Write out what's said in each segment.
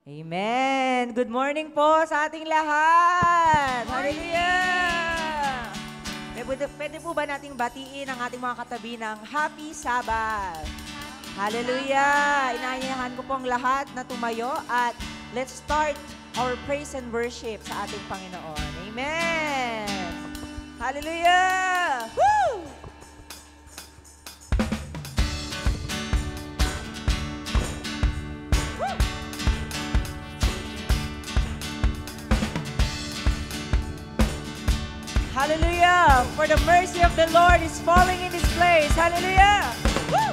Amen. Good morning po sa ating lahat. Hallelujah. Pwede po ba nating batiin ang ating mga katabi ng Happy Sabbath? Hallelujah. Inaanyayahan ko po ang lahat na tumayo at let's start our praise and worship sa ating Panginoon. Amen. Hallelujah. Woo! Hallelujah! For the mercy of the Lord is falling in this place. Hallelujah! Woo!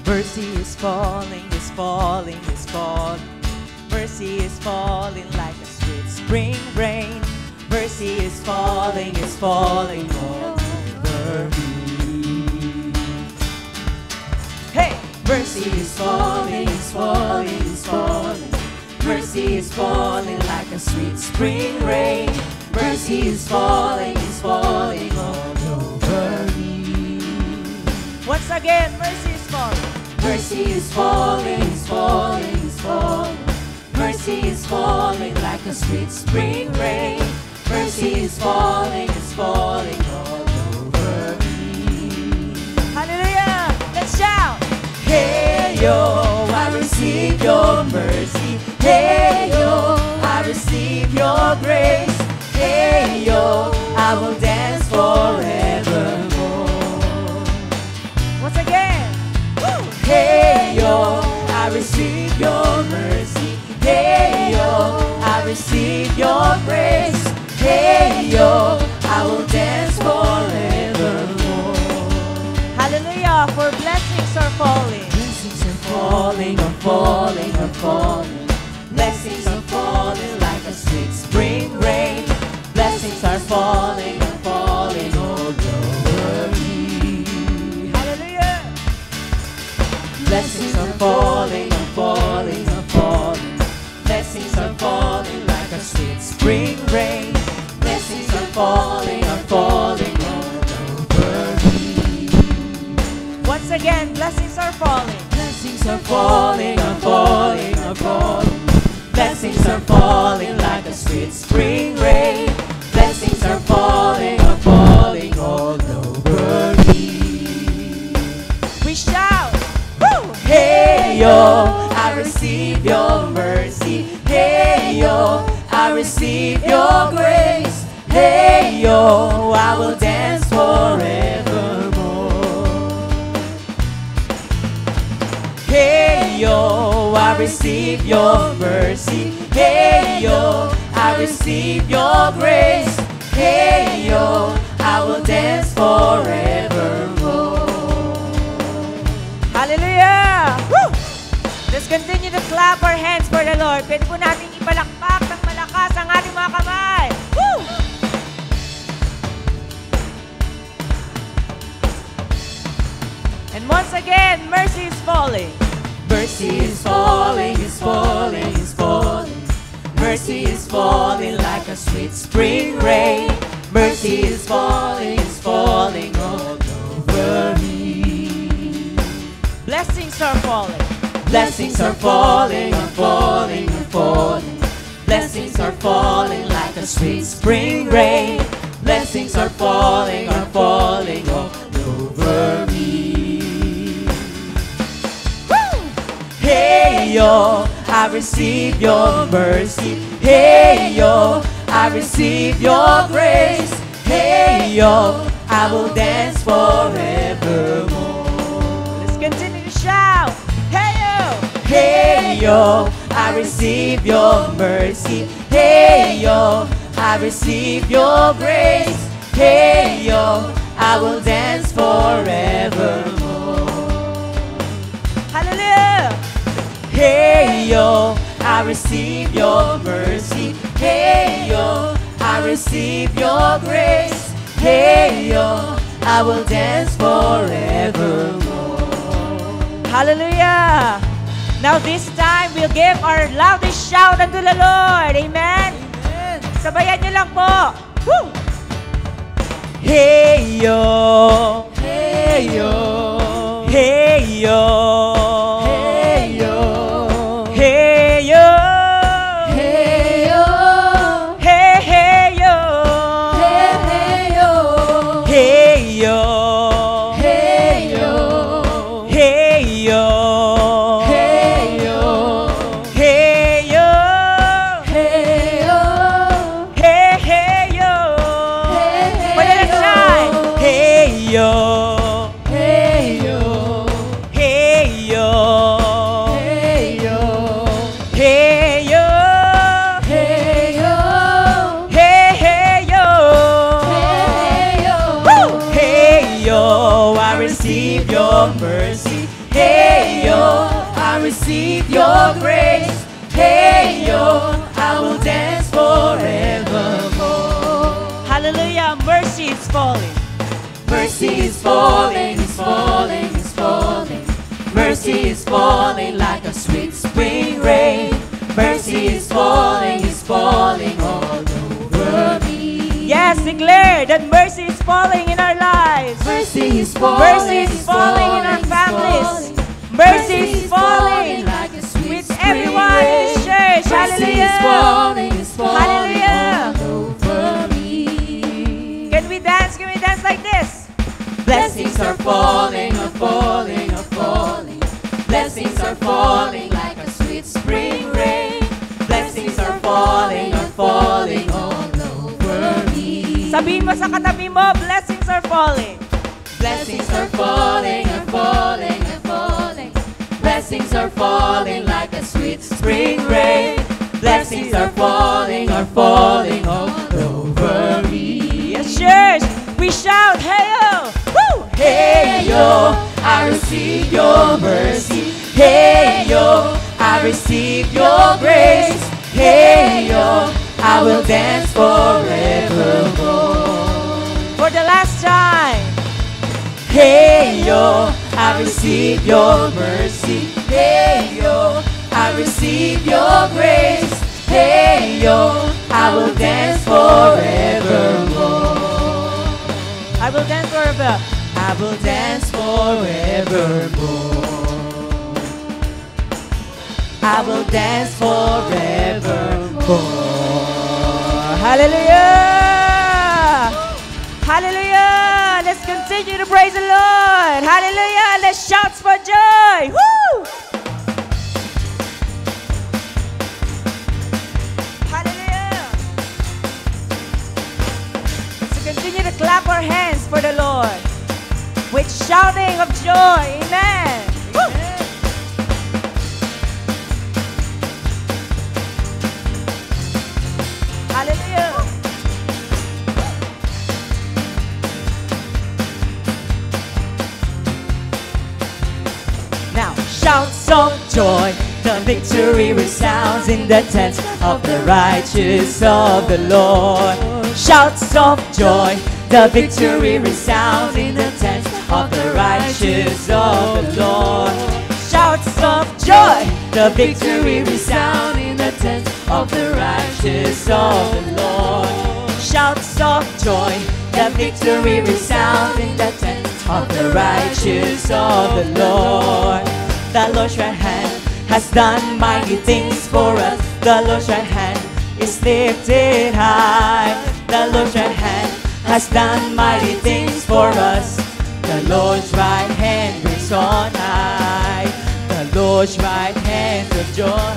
Mercy is falling, is falling, is falling. Mercy is falling like a sweet spring rain. Mercy is falling all over me. Hey! Mercy is falling, is falling, is falling. Mercy is falling like a sweet spring rain. Mercy is falling all over me. Once again, mercy is falling. Mercy is falling, is falling, is falling. Mercy is falling like a sweet spring rain. Mercy is falling all over me. Hallelujah! Let's shout! Hey yo, I receive your mercy. Hey yo, I receive your grace. Hey yo, I will dance forevermore. Once again. Woo! Hey yo, I receive your mercy. Hey yo, I receive your grace. Hey yo, I will dance forevermore. Hallelujah, for blessings are falling. Blessings are falling, are falling, are falling. Blessings are falling like a sweet spring rain. Blessings are falling all over me. Hallelujah. Blessings are falling, are falling, are falling. Blessings are falling like a sweet spring rain. Blessings are falling all over me. Once again, blessings are falling. Blessings are falling, are falling, are falling. Blessings are falling like a sweet spring rain. Blessings are falling all over me. We shout, woo! Hey yo, I receive your mercy. Hey yo, I receive your grace. Hey yo, I will dance forevermore. Hey yo, I receive your mercy. Hey yo, I receive your grace. Hey yo, I will dance forevermore. Hallelujah! Woo! Let's continue to clap our hands for the Lord. Pwede po natin ipalakpak ng malakas ang ating mga kamay. Woo! And once again, mercy is falling. Mercy is falling, is falling, is falling. Mercy is falling like a sweet spring rain. Mercy is falling all over me. Blessings are falling. Blessings are falling, are falling, are falling. Blessings are falling like a sweet spring rain. Blessings are falling all over me. Woo! Hey yo, I receive your mercy. Hey yo, I receive your grace. Hey yo, I will dance forevermore. Let's continue to shout. Hey yo, hey yo, I receive your mercy. Hey yo, I receive your grace. Hey yo, I will dance forevermore. Hallelujah. Hey yo, I receive your mercy. Hey yo, I receive your grace. Hey yo, I will dance forevermore. Hallelujah. Now this time, we'll give our loudest shout unto the Lord. Amen? Amen. Sabayan niyo lang po. Woo! Hey yo, hey receive your mercy. Hey yo, I receive your grace. Hey yo, I will dance forevermore. Hallelujah, mercy is falling. Mercy is falling, is falling, is falling. Mercy is falling like a sweet spring rain. Mercy is falling all over me. Yes, declare that mercy is falling in our lives. Mercy is falling in our families. Mercy is falling like a sweet with everyone in the church. Hallelujah. Hallelujah. all over me. Can we dance? Can we dance like this? Blessings are falling, are falling, are falling. Blessings are falling like a sweet spring rain. Blessings are falling all over me. Sabihin mo sa katabi mo, blessings are falling. Blessings are falling, are falling, are falling. Blessings are falling like a sweet spring rain. Blessings are falling all over me. Yes, church, we shout, hey yo, woo! Hey yo, I receive your mercy. Hey yo, I receive your grace. Hey yo, I will dance forevermore. For the last time. Hey yo, I receive your mercy. Hey yo, I receive your grace. Hey yo, I will dance forevermore. I will dance forever. I will dance forevermore. I will dance forevermore. Hallelujah! Hallelujah! Let's continue to praise the Lord. Hallelujah! Let's shout for joy. Woo! Hallelujah! Let's continue to clap our hands for the Lord with shouting of joy. Amen. Woo! Hallelujah. Now, shouts of joy, the victory resounds in the tents of the righteous of the Lord. Shouts of joy, the victory resounds in the tents of the righteous of the Lord. Shouts of joy, the victory resounds in the tents of the righteous of the Lord. Shouts of joy, the victory resounds in the tents of the righteous of the Lord. The Lord's right hand has done mighty things for us. The Lord's right hand is lifted high. The Lord's right hand has done mighty things for us. The Lord's right hand is on high. The Lord's right hand of joy.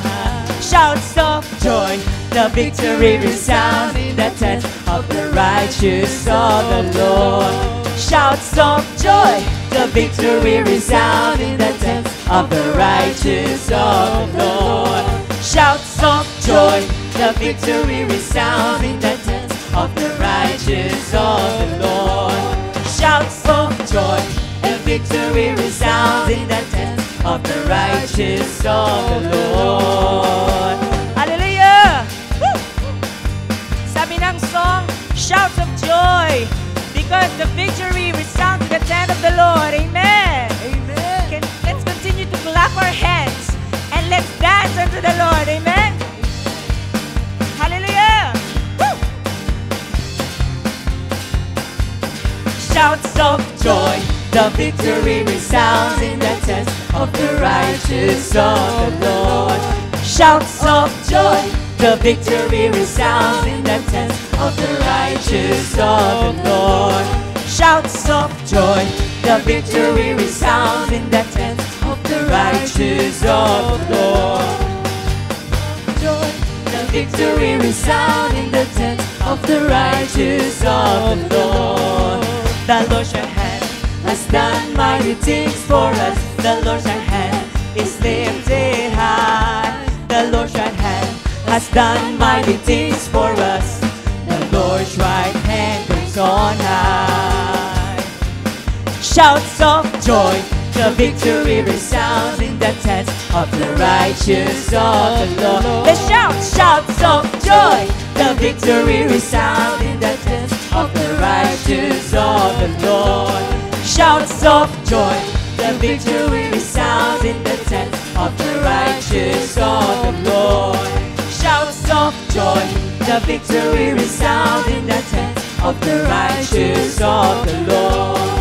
Shouts of joy, the victory resounds in the tent of the righteous of the Lord. Shouts of joy, the victory resounds in the tent of the righteous of the Lord. Shouts of joy, the victory resounds in the tent of the righteous of the Lord. Shouts of joy, the victory resounds in the tent of the righteous of the Lord. Hallelujah! Woo! Sabi ng song, shouts of joy, because the victory resounds in the tent of the Lord. Amen. Amen. Let's continue to clap our hands and let's dance unto the Lord. Amen. Hallelujah. Woo! Shouts of joy, the victory resounds in the tent of the righteous of the Lord. Shouts of joy, the victory resounds in the tent of the righteous of the Lord. Shouts of joy, the victory resounds in the tent of the righteous of the Lord. Joy, the victory resounds in the tent of the righteous of the Lord. The Lord's right hand has done mighty things for us. The Lord's right hand is lifted high. The Lord's right hand has done mighty things for us. The Lord's right hand is on high. Shouts of joy, the victory resounds in the tents of the righteous of the Lord. Let's shout, shouts of joy, the victory resounds in the tents of the righteous of the Lord. Shouts of joy, the victory resounds in the tents of the righteous of the Lord. Shouts of joy, the victory resounds in the tents of the righteous of the Lord.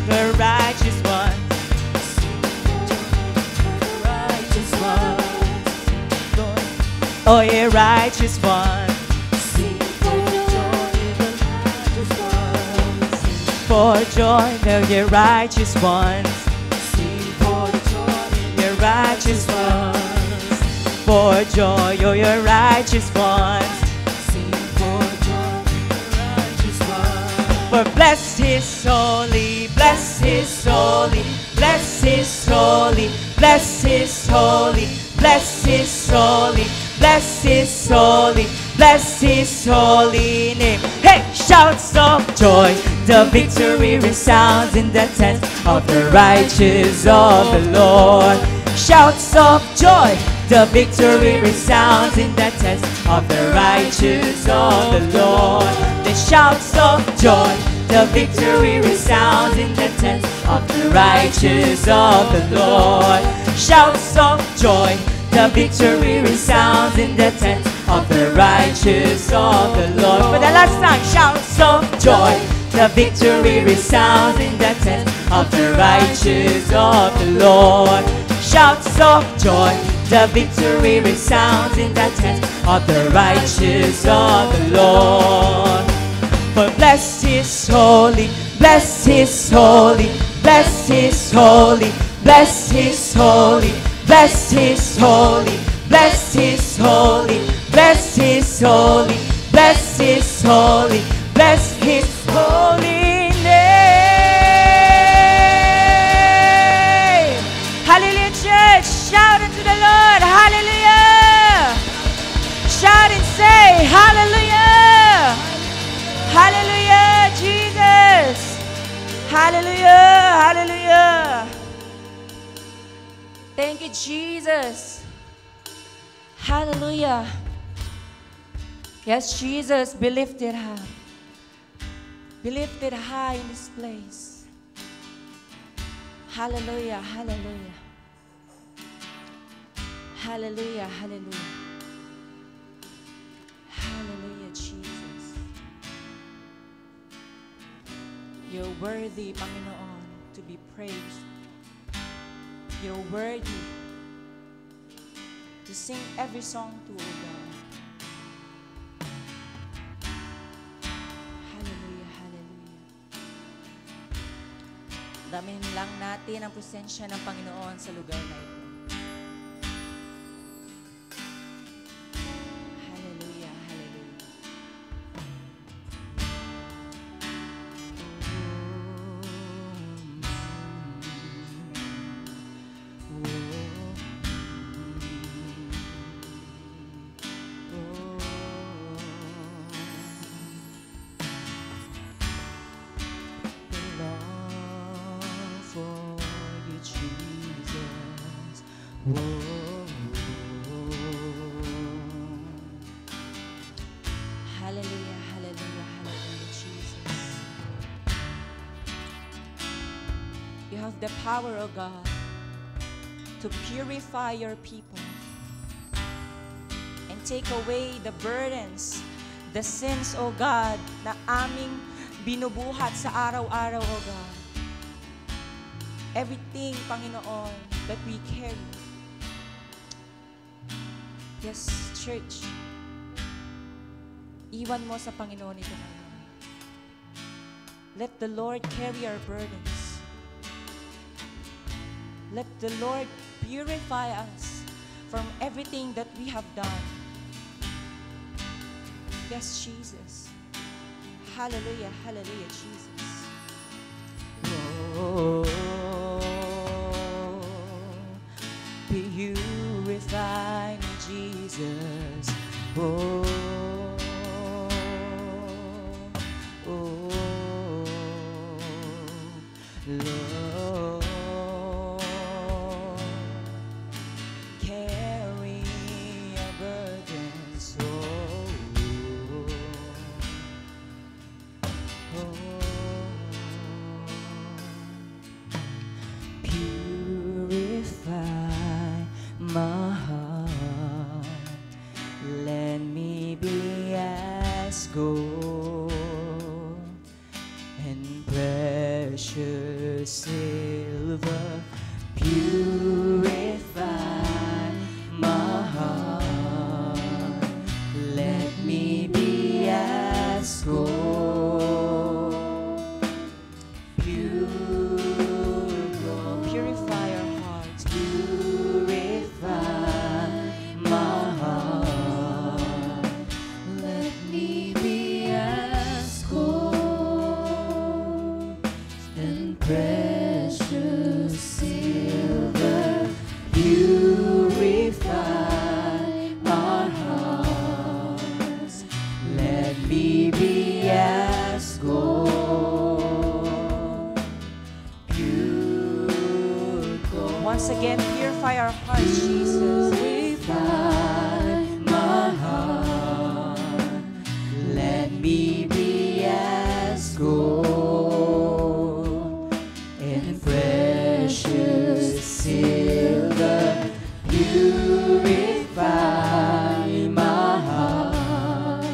The righteous one, righteous one, oh yeah, righteous one. For joy, the ye righteous ones. Sing for joy, ye righteous ones. For joy, oh ye righteous ones. Sing for joy, righteous ones. For bless His holy, bless His holy, bless His holy, bless His holy, bless His holy, bless His holy, bless His holy name. Hey, shouts of joy, the victory resounds in the tents of the righteous of the Lord. Shouts of joy, the victory resounds in the tents of the righteous of the Lord. The shouts of joy, the victory resounds in the tents of the righteous of the Lord. Shouts of joy, the victory resounds in the tents of the righteous of the Lord. For the last time, shouts of joy, the victory resounds in the tents of the righteous of the Lord. Shouts of joy, the victory resounds in the tents of the righteous of the Lord. For bless His holy, bless His holy, bless His holy, bless His holy, bless His holy, bless His holy, bless His holy, bless His holy, bless His holy name. Hallelujah, church. Shout unto the Lord. Hallelujah. Shout and say, hallelujah. Hallelujah, Jesus. Hallelujah, hallelujah. Thank you, Jesus. Hallelujah. Yes, Jesus, be lifted high. Be lifted high in this place. Hallelujah, hallelujah. Hallelujah, hallelujah. Hallelujah, Jesus. You're worthy, Panginoon, to be praised. You're worthy to sing every song to, O God. Hallelujah, hallelujah. Damin lang natin ang presensya ng Panginoon sa lugar na ito. Hallelujah, hallelujah. Hallelujah, hallelujah, hallelujah, Jesus. You have the power, O God, to purify your people and take away the burdens, the sins, O God, na aming binubuhat sa araw-araw, O God. Everything, Panginoon, that we carry. Yes, church. Iwan mo sa Panginoon ito ngayon. Let the Lord carry our burdens. Let the Lord purify us from everything that we have done. Yes, Jesus. Hallelujah, hallelujah, Jesus. Oh, purify me, Jesus. Oh, oh, Lord, carry a burden so purify my heart. Let me be as gold and precious silver. Purify my heart. Let me be as gold. Pure gold. Purify our hearts. Purify my heart. Let me be as gold and precious silver. Purify our hearts. Let me be as gold. Pure gold. Once again, purify our hearts, Jesus. Purify my heart. Let me be as gold and precious silver. Purify my heart.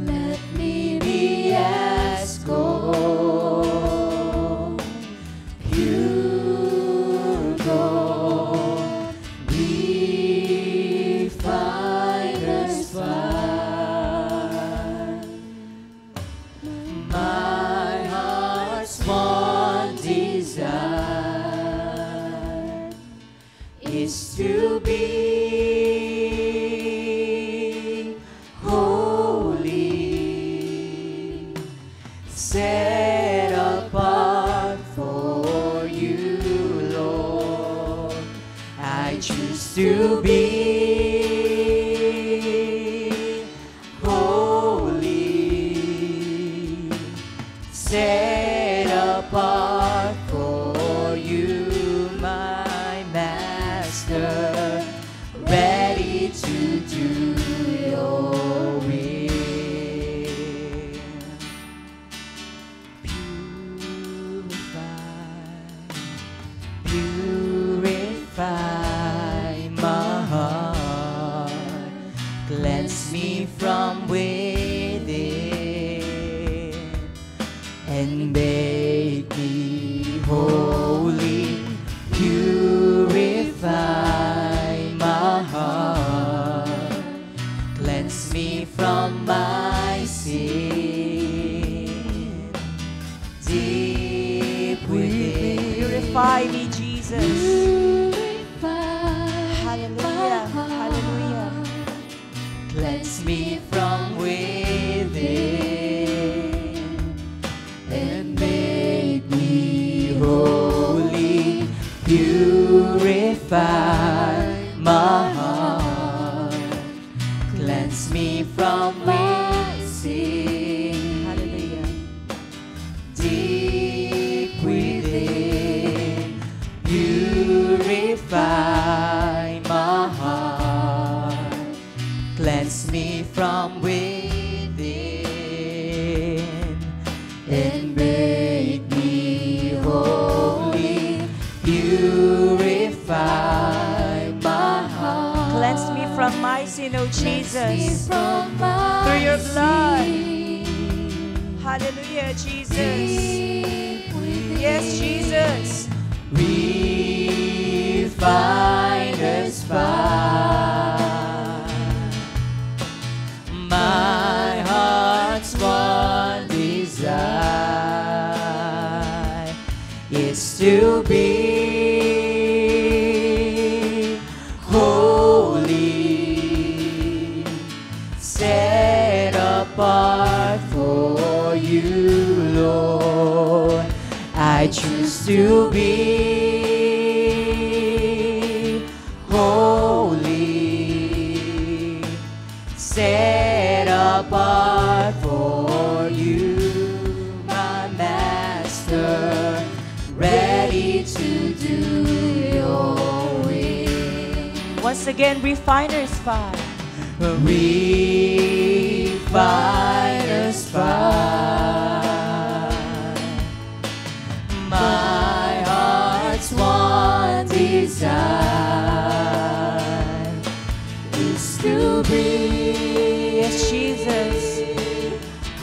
Let me be as gold. Pure gold. Refiner's fire. My heart's one desire is to be holy, set apart for you, Lord. I choose to be holy, set apart for you, my Master, ready to do your will. Purify my heart. Cleanse me from within and make me holy. Purify my heart. Cleanse me from my sin. Deep within. Purify me, Jesus. Hallelujah. Hallelujah. Cleanse me from within and make me holy. Purify my heart. Cleanse me from my sin. Hallelujah. Deep within. Purify my heart. Cleanse me from within and make me holy. Purify my heart. Cleanse me from my sin, O Jesus, through your blood. Hallelujah, Jesus. Yes, Jesus. Refiner's fire. My heart's one desire is to be holy, set apart for you, Lord. I choose to be holy, set apart for you, my Master, Once again, refiner's fire. Refiner's fire. My heart's one desire is to be, Yes, Jesus.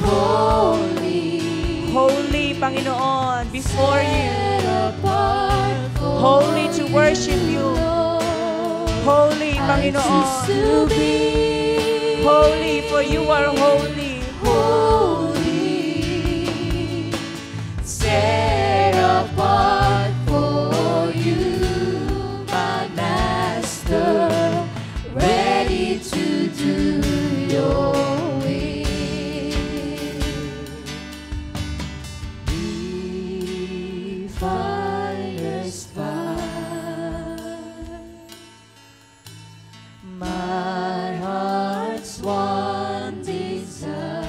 holy, Holy, Panginoon, before you. set apart for Holy to worship you. Holy, I choose Panginoon. to be Holy, for you are holy. holy, set apart for you, my Master, ready to do your will. Refiner's fire. My heart's one desire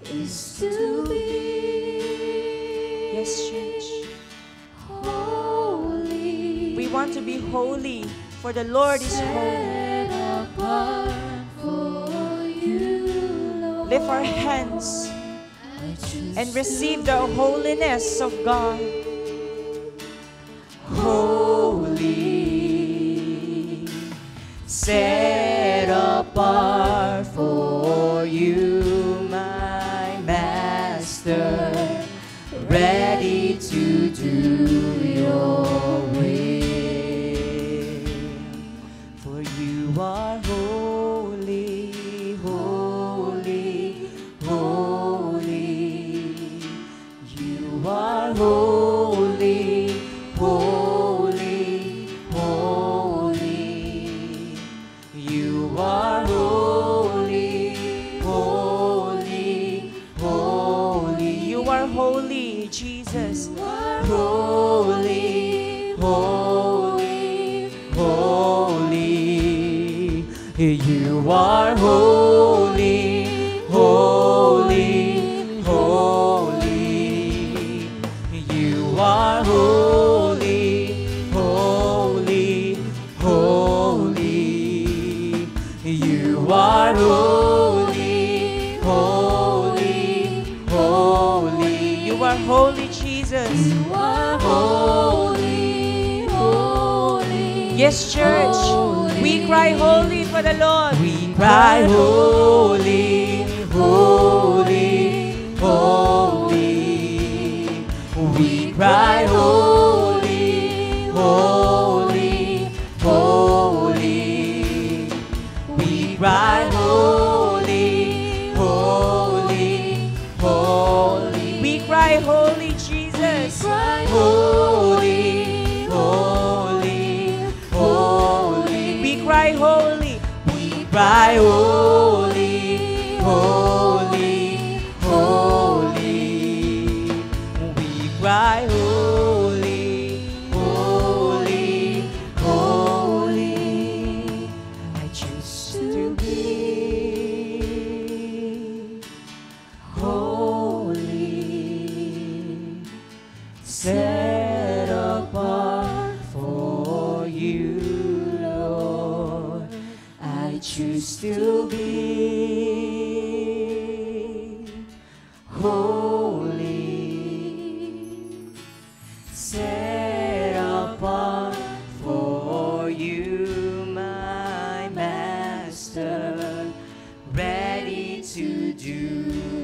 is to be, Yes, church. holy. We want to be holy, for the Lord is holy. Set apart for you, Lord. Lift our hands I choose and receive the holiness of God. holy, set apart for you, my Master, ready to do your will. For you are holy, holy, holy. You are holy, holy, holy. You are holy, holy, holy. You are holy, Jesus. Holy, holy, holy. You are holy, holy, holy. You are holy, holy, holy. You are holy, holy, holy. You are holy, Jesus. You are holy, holy. Yes, church. We cry holy for the Lord. We cry holy, holy, holy. We cry holy, holy, holy. We cry holy, holy, holy. We cry holy, Jesus. Holy, holy, holy. We cry holy. We cry holy, holy, holy. We cry holy, holy, holy. I choose to be holy, set apart for you, Lord. I choose to be holy, set apart for you, my Master, ready to do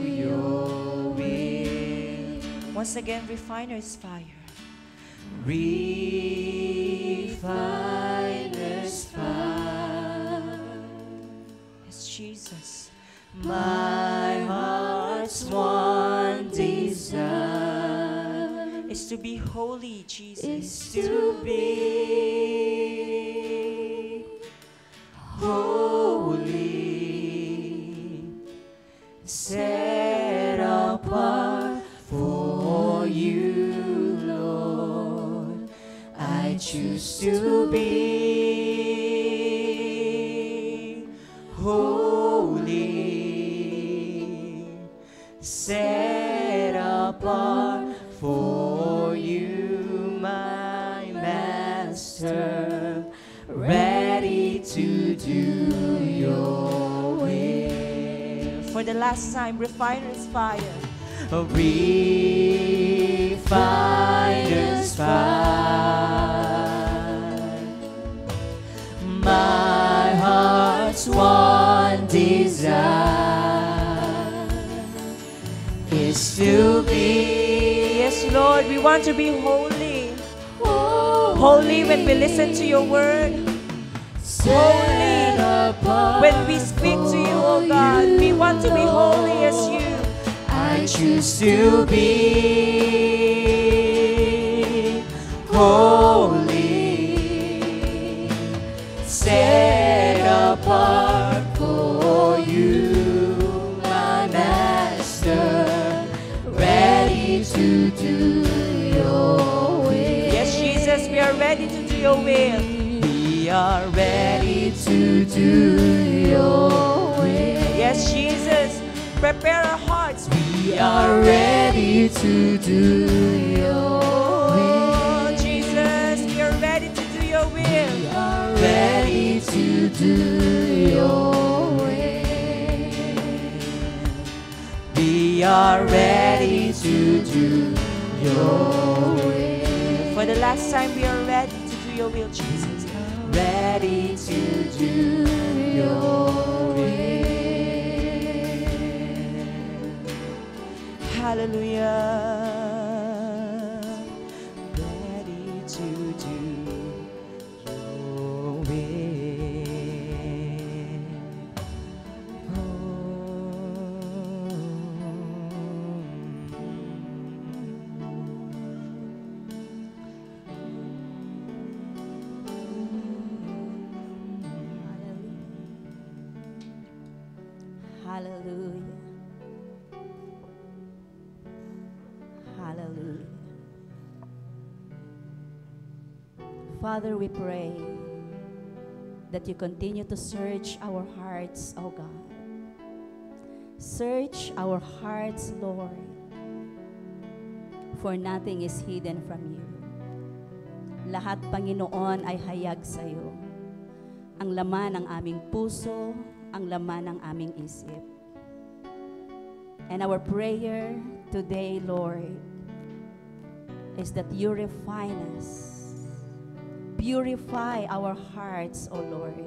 your will. Once again, refiner's fire. Refiner's fire. Yes, Jesus. My heart's one desire Is to be holy, Jesus. is to be holy, set apart for you, Lord. I choose to be holy, set apart for you, my Master. Master, ready to do your will. For the last time, refiner's fire. A refiner's fire. My heart's one desire is to be. Yes, Lord, we want to be holy. Holy when we listen to your word. Holy when we speak to you, oh God. We want to be holy as you. I choose to be holy, set apart for you, my Master, ready to do your will. Yes, Jesus, we are ready to do your will. We are ready to do your will. Yes, Jesus, prepare our hearts. We are ready to do your will. Oh, Jesus, we are ready to do your will. We are ready to do your will. We are ready to do your will. For the last time, we are ready to do your will, Jesus. Ready to do your will. Hallelujah. Ready to do your will. Hallelujah. Hallelujah. Father, we pray that you continue to search our hearts, O God. Search our hearts, Lord, for nothing is hidden from you. Lahat, Panginoon, ay hayag sa iyo. Ang laman ng aming puso, ang laman ng aming isip. And our prayer today, Lord, is that you refine us. Purify our hearts, O Lord.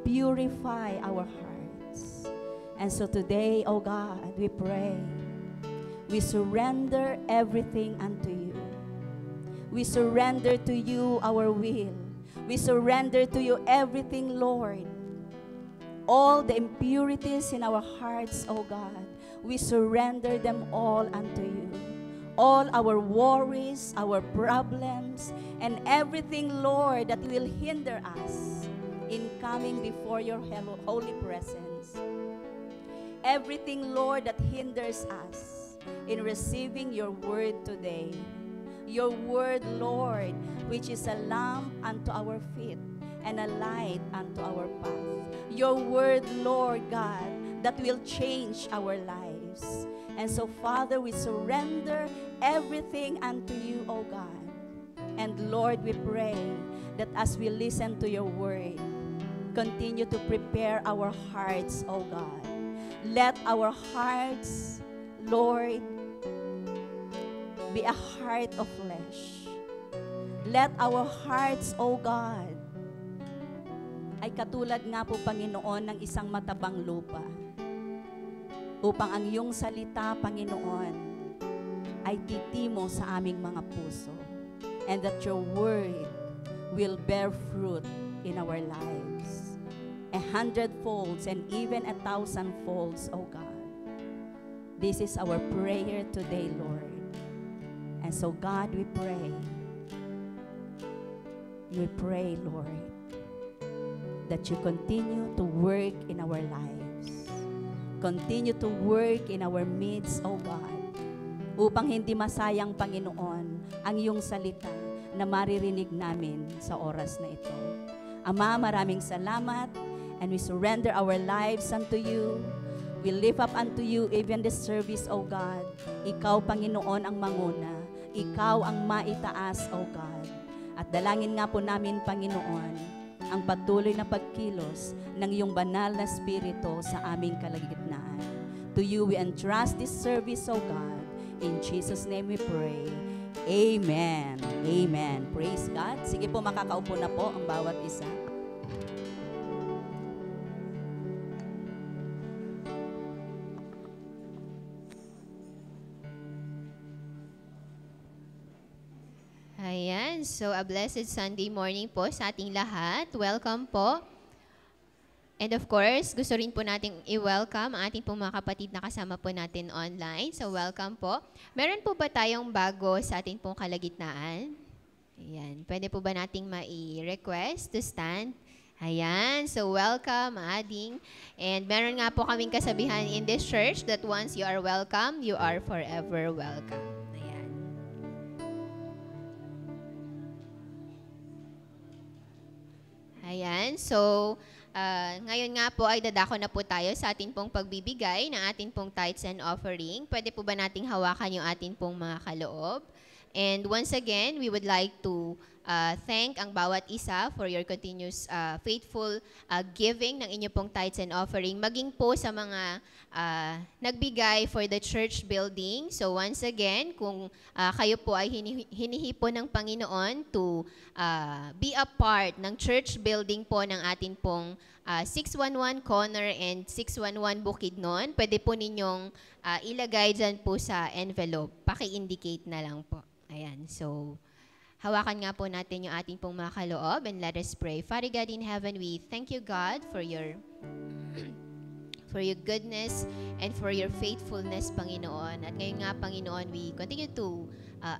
Purify our hearts. And so today, O God, we pray. We surrender everything unto you. We surrender to you our will. We surrender to you everything, Lord. All the impurities in our hearts, O God, we surrender them all unto you. All our worries, our problems, and everything, Lord, that will hinder us in coming before your holy presence. Everything, Lord, that hinders us in receiving your word today. Your word, Lord, which is a lamp unto our feet and a light unto our path. Your word, Lord God, that will change our lives. And so, Father, we surrender everything unto you, O God. And Lord, we pray that as we listen to your word, continue to prepare our hearts, O God. Let our hearts, Lord, be a heart of flesh. Let our hearts, O God, ay katulad nga po, Panginoon, ng isang matabang lupa, upang ang iyong salita, Panginoon, ay titimo sa aming mga puso, and that your word will bear fruit in our lives, 100 folds and even 1,000 folds, O God. This is our prayer today, Lord. And so, God, we pray, Lord, that you continue to work in our lives. Continue to work in our midst, O God, upang hindi masayang, Panginoon, ang iyong salita na maririnig namin sa oras na ito. Ama, maraming salamat, and we surrender our lives unto you. We lift up unto you even this service, O God. Ikaw, Panginoon, ang manguna. Ikaw ang maitaas, O God. At dalangin nga po namin, Panginoon, ang patuloy na pagkilos ng iyong banal na Espiritu sa aming kalagitnaan. To you we entrust this service, O God. In Jesus' name we pray. Amen. Amen. Praise God. Sige po, makakaupo na po ang bawat isa. Ayan, so a blessed Sunday morning po sa ating lahat. Welcome po. And of course, gusto rin po nating i-welcome ang ating pong mga kapatid na kasama po natin online. So welcome po. Meron po ba tayong bago sa ating pong kalagitnaan? Ayan, pwede po ba nating mai-request to stand? Ayan, so welcome, Ading. And meron nga po kaming kasabihan in this church that once you are welcome, you are forever welcome. Ayan, so ngayon nga po ay dadako na po tayo sa atin pong pagbibigay ng atin pong tithes and offering. Pwede po ba nating hawakan yung atin pong mga kaloob? And once again, we would like to thank ang bawat isa for your continuous faithful giving ng inyo pong tithes and offering. Maging po sa mga nagbigay for the church building. So once again, kung kayo po ay hinihipon ng Panginoon to be a part ng church building po ng atin pong 611 Corner and 611 Bukidnon, pwede po ninyong ilagay dyan po sa envelope. Paki-indicate na lang po. Ayan, so hawakan nga po natin yung ating pong mga kaloob and let us pray. Father God in heaven, we thank you, God, for your goodness and for your faithfulness, Panginoon. At ngayon nga, Panginoon, we continue to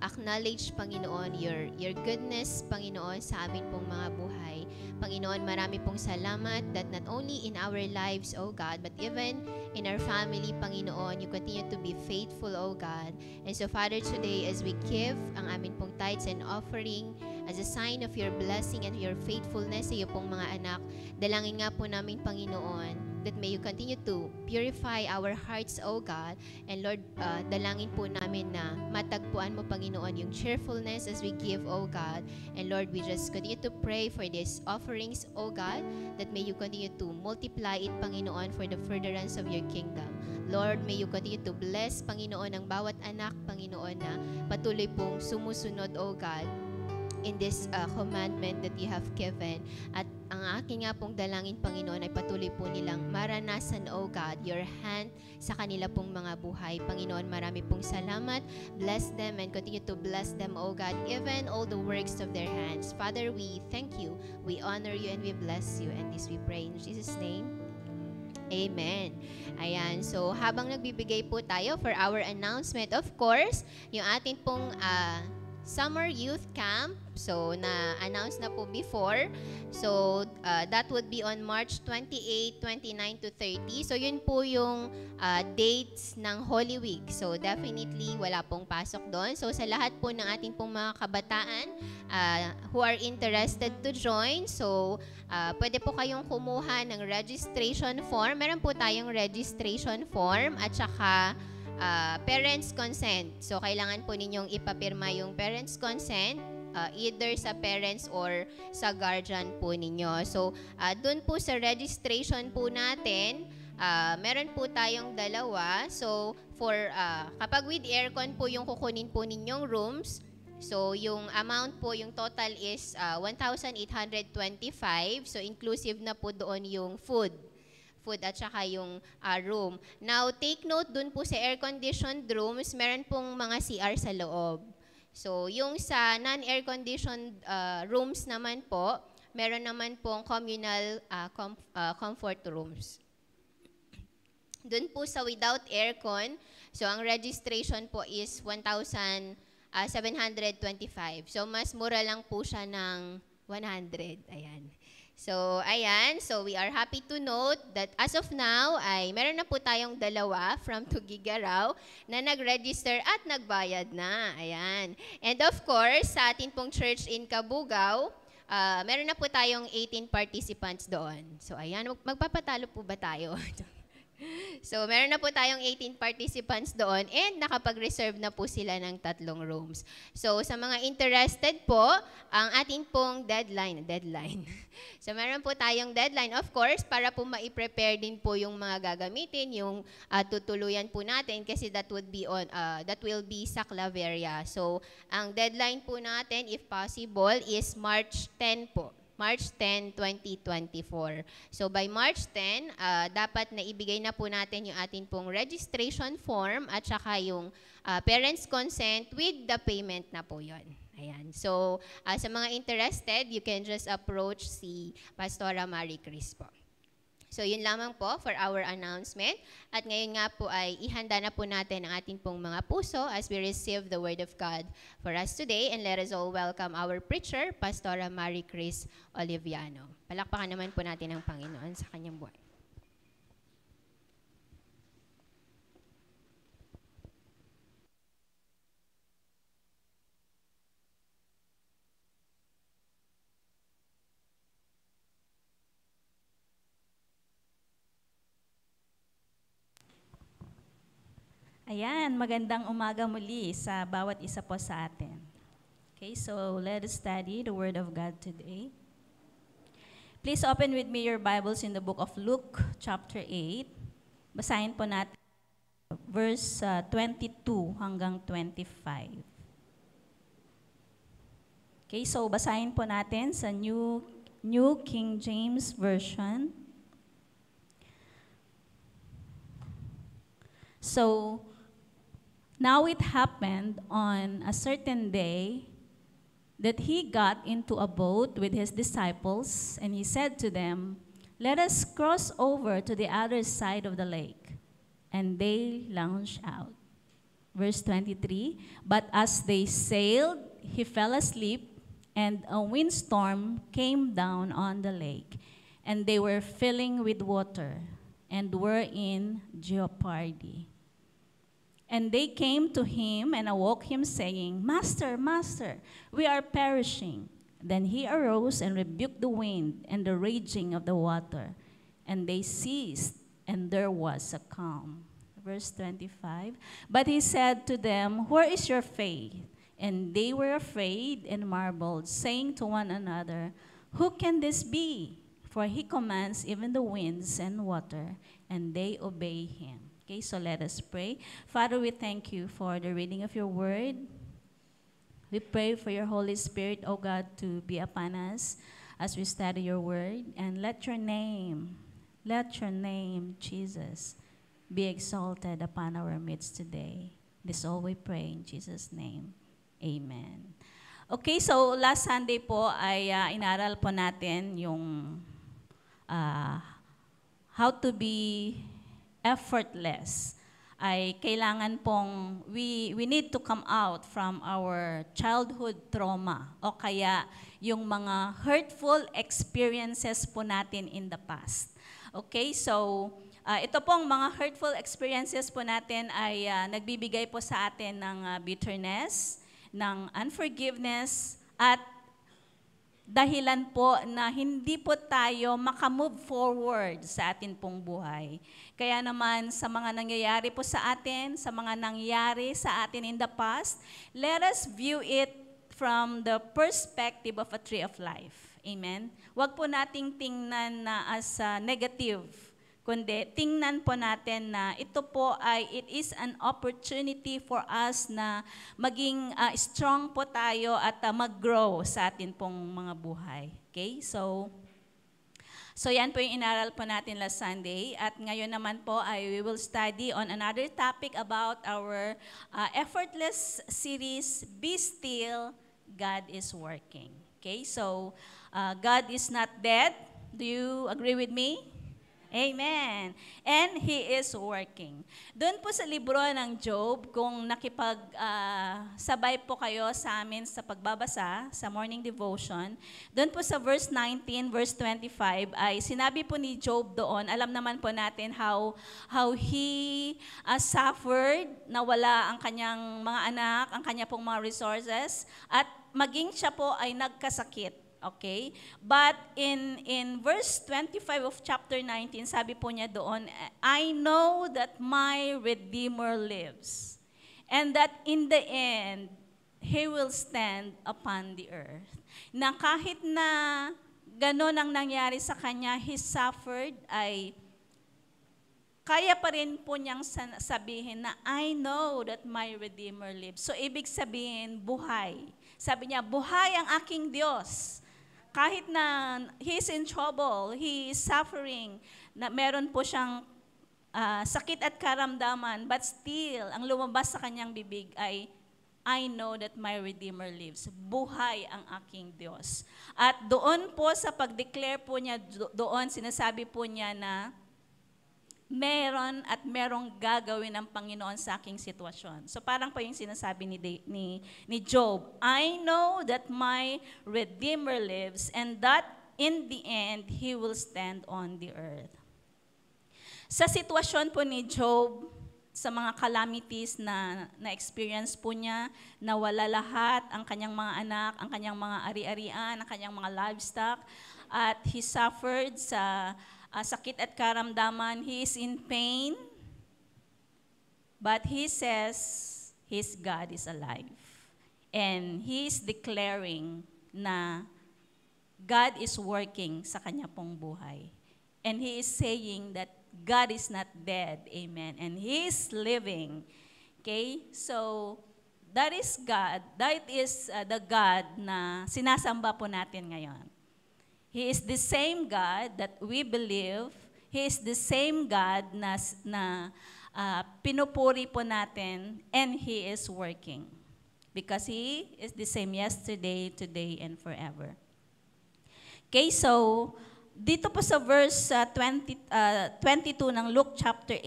acknowledge, Panginoon, your goodness, Panginoon, sa amin pong mga buhay. Panginoon, marami pong salamat that not only in our lives, O God, but even in our family, Panginoon, you continue to be faithful, O God. And so, Father, today, as we give ang amin pong tithes and offering as a sign of your blessing and your faithfulness sa iyo pong mga anak, dalangin nga po namin, Panginoon, that may you continue to purify our hearts, O God. And Lord, dalangin po namin na matagpuan mo, Panginoon, yung cheerfulness as we give, O God. And Lord, we just continue to pray for these offerings, O God, that may you continue to multiply it, Panginoon, for the furtherance of your kingdom. Lord, may you continue to bless, Panginoon, ang bawat anak, Panginoon, na patuloy pong sumusunod, O God, in this commandment that you have given. At ang aking nga pong dalangin, Panginoon, ay patuloy po nilang maranasan, O God, your hand sa kanila pong mga buhay. Panginoon, marami pong salamat. Bless them and continue to bless them, O God, even all the works of their hands. Father, we thank you, we honor you, and we bless you. And this we pray in Jesus' name. Amen. Ayan, so habang nagbibigay po tayo for our announcement, of course, yung atin pong Summer Youth Camp. So, na-announce na po before. So, that would be on March 28, 29 to 30. So, yun po yung dates ng Holy Week. So, definitely, wala pong pasok doon. So, sa lahat po ng ating pong mga kabataan who are interested to join, so, pwede po kayong kumuha ng registration form. Meron po tayong registration form at saka parents' consent. So, kailangan po ninyong ipapirma yung parents' consent, either sa parents or sa guardian po ninyo. So, dun po sa registration po natin, meron po tayong dalawa. So, for kapag with aircon po yung kukunin po ninyong rooms, so yung amount po, yung total is 1,825. So, inclusive na po doon yung food at saka yung room. Now, take note dun po sa air-conditioned rooms, meron pong mga CR sa loob. So, yung sa non-air-conditioned rooms naman po, meron naman pong communal comfort rooms. Dun po sa without aircon, so ang registration po is 1,725. So, mas mura lang po siya ng 100. Ayan. So, ayan. So, we are happy to note that as of now, ay meron na po tayong dalawa from Tugigaraw na nag-register at nagbayad na. Ayan. And of course, sa atin pong church in Kabugao, meron na po tayong 18 participants doon. So, ayan. Magpapatalo po ba tayo? So, meron na po tayong 18 participants doon and nakapag-reserve na po sila ng 3 rooms. So, sa mga interested po, ang ating pong deadline. So, meron po tayong deadline, of course, para po ma-prepare din po yung mga gagamitin, yung tutuluyan po natin kasi that will be sa Claveria. So, ang deadline po natin, if possible, is March 10 po. March 10, 2024. So by March 10, dapat na ibigay na po natin yung ating pong registration form at saka yung parents' consent with the payment na po yun. Ayan. So sa mga interested, you can just approach si Pastora Marie Chris po. So yun lamang po for our announcement. At ngayon nga po ay ihanda na po natin ang ating pong mga puso as we receive the Word of God for us today. And let us all welcome our preacher, Pastora Marie Chris Oliviano. Palakpakan naman po natin ang Panginoon sa kanyang buhay. Ayan, magandang umaga muli sa bawat isa po sa atin. Okay, so let us study the Word of God today. Please open with me your Bibles in the book of Luke, chapter 8. Basahin po natin verse 22 hanggang 25. Okay, so basahin po natin sa New King James Version. So, now it happened on a certain day that he got into a boat with his disciples, and he said to them, "Let us cross over to the other side of the lake." And they launched out. Verse 23, but as they sailed, he fell asleep, and a windstorm came down on the lake, and they were filling with water, and were in jeopardy. And they came to him and awoke him, saying, "Master, Master, we are perishing." Then he arose and rebuked the wind and the raging of the water, and they ceased, and there was a calm. Verse 25, but he said to them, "Where is your faith?" And they were afraid and marveled, saying to one another, "Who can this be? For he commands even the winds and water, and they obey him." Okay, so let us pray. Father, we thank you for the reading of your word. We pray for your Holy Spirit, O God, to be upon us as we study your word. And let your name, Jesus, be exalted upon our midst today. This all we pray in Jesus' name. Amen. Okay, so last Sunday po ay inaral po natin yung how to be effortless. Ay kailangan pong we need to come out from our childhood trauma o kaya yung mga hurtful experiences po natin in the past. Okay, so ito pong mga hurtful experiences po natin ay nagbibigay po sa atin ng bitterness, ng unforgiveness, at dahilan po na hindi po tayo makamove forward sa atin pong buhay. Kaya naman sa mga nangyayari po sa atin, sa mga nangyari sa atin in the past, let us view it from the perspective of a tree of life. Amen? Huwag po nating tingnan na as negative, kundi tingnan po natin na ito po ay it is an opportunity for us na maging strong po tayo at mag-grow sa atin pong mga buhay. Okay? So yan po yung inaral po natin last Sunday. At ngayon naman po ay we will study on another topic about our effortless series, Be Still, God is Working. Okay? So God is not dead. Do you agree with me? Amen. And He is working. Doon po sa libro ng Job, kung sabay po kayo sa amin sa pagbabasa, sa morning devotion, doon po sa verse 19, verse 25, ay sinabi po ni Job doon, alam naman po natin how he suffered, na wala ang kanyang mga anak, ang kanya pong mga resources, at maging siya po ay nagkasakit. Okay? But in verse 25 of chapter 19, sabi po niya doon, I know that my Redeemer lives, and that in the end, He will stand upon the earth. Na kahit na ganon ang nangyari sa kanya, He suffered, ay kaya pa rin po niyang sabihin na I know that my Redeemer lives. So ibig sabihin, buhay. Sabi niya, buhay ang aking Diyos. Kahit na He's in trouble, He is suffering, na meron po siyang sakit at karamdaman, but still, ang lumabas sa kanyang bibig ay, I know that my Redeemer lives. Buhay ang aking Diyos. At doon po sa pag-declare po niya, doon sinasabi po niya na, meron at merong gagawin ng Panginoon sa aking sitwasyon. So parang pa yung sinasabi ni Job, I know that my Redeemer lives, and that in the end, He will stand on the earth. Sa sitwasyon po ni Job, sa mga calamities na experience po niya, nawala lahat, ang kanyang mga anak, ang kanyang mga ari-arian, ang kanyang mga livestock, at he suffered sa sakit at karamdaman. He is in pain, but he says his God is alive. And he is declaring na God is working sa kanya pong buhay. And he is saying that God is not dead. Amen. And He is living. Okay? So, that is God. That is the God na sinasamba po natin ngayon. He is the same God that we believe. He is the same God na pinupuri po natin, and He is working. Because He is the same yesterday, today, and forever. Okay, so, dito po sa verse 22 ng Luke chapter 8,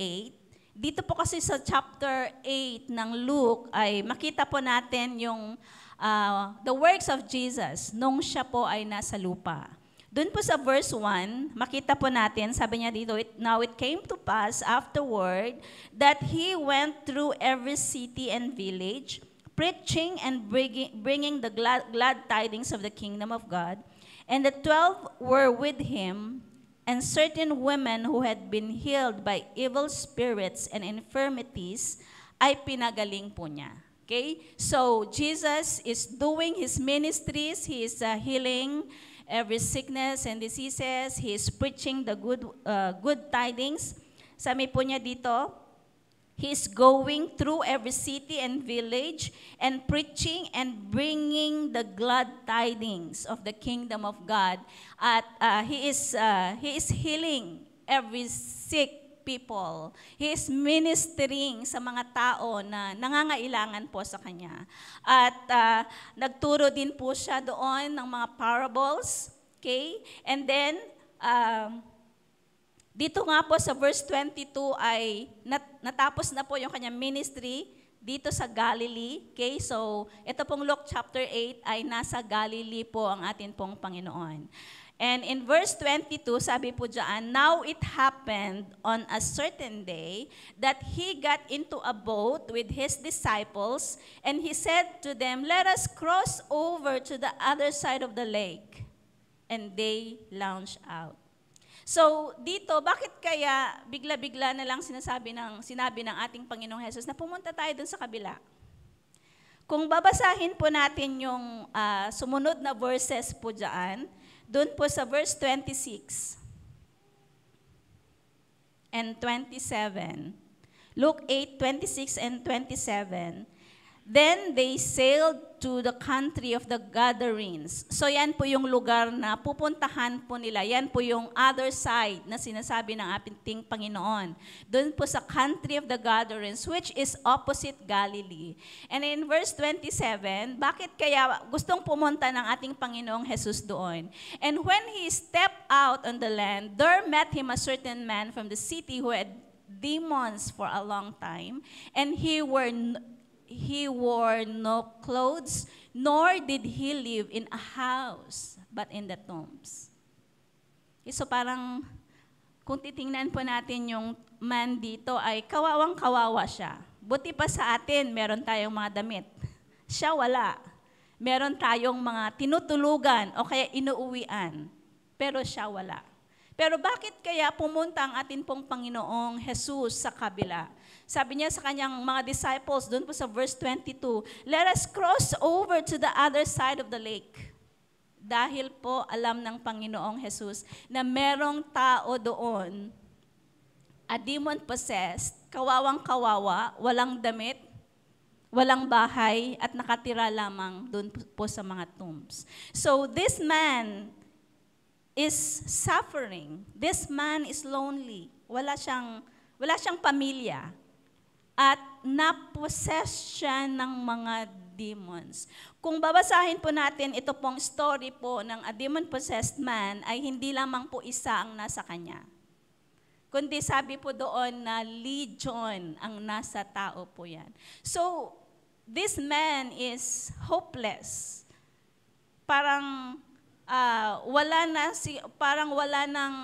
dito po kasi sa chapter 8 ng Luke ay makita po natin yung the works of Jesus nung siya po ay nasa lupa. Doon po sa verse 1, makita po natin, sabi niya dito, now it came to pass afterward that He went through every city and village, preaching and bringing the glad tidings of the kingdom of God. And the 12 were with Him, and certain women who had been healed by evil spirits and infirmities ay pinagaling po niya. Okay? So, Jesus is doing His ministries. He is healing every sickness and diseases. He is preaching the good tidings. Sabi po niya dito, He is going through every city and village and preaching and bringing the glad tidings of the kingdom of God. At He is healing every sick people. He is ministering sa mga tao na nangangailangan po sa Kanya. At nagturo din po siya doon ng mga parables. Okay? And then, dito nga po sa verse 22 ay natapos na po yung kanyang ministry dito sa Galilee. Okay? So, ito pong Luke chapter 8 ay nasa Galilee po ang atin pong Panginoon. And in verse 22, sabi po dyan, now it happened on a certain day that He got into a boat with His disciples, and He said to them, let us cross over to the other side of the lake. And they launched out. So, dito, bakit kaya bigla-bigla na lang sinabi ng ating Panginoong Jesus na pumunta tayo dun sa kabila? Kung babasahin po natin yung sumunod na verses po dyan, dun po sa verse 26 and 27, Luke 8, 26 and 27, then they sailed to the country of the Gadarenes. So yan po yung lugar na pupuntahan po nila. Yan po yung other side na sinasabi ng ating Panginoon. Doon po sa country of the Gadarenes, which is opposite Galilee. And in verse 27, bakit kaya gustong pumunta ng ating Panginoong Jesus doon? And when He stepped out on the land, there met Him a certain man from the city who had demons for a long time, and he wore no clothes, nor did he live in a house, but in the tombs. So parang, kung titingnan po natin yung man dito, ay kawawang-kawawa siya. Buti pa sa atin, meron tayong mga damit. Siya wala. Meron tayong mga tinutulugan o kaya inuuwian, pero siya wala. Pero bakit kaya pumunta ang atin pong Panginoong Jesus sa kabila? Sabi niya sa kanyang mga disciples, doon po sa verse 22, "Let us cross over to the other side of the lake." Dahil po alam ng Panginoong Jesus na merong tao doon, a demon-possessed, kawawang-kawawa, walang damit, walang bahay, at nakatira lamang doon po sa mga tombs. So this man is suffering. This man is lonely. Wala siyang pamilya. At na-possess siya ng mga demons. Kung babasahin po natin ito pong story po ng a demon-possessed man, ay hindi lamang po isa ang nasa kanya. Kundi sabi po doon na legion ang nasa tao po yan. So, this man is hopeless. Parang wala nang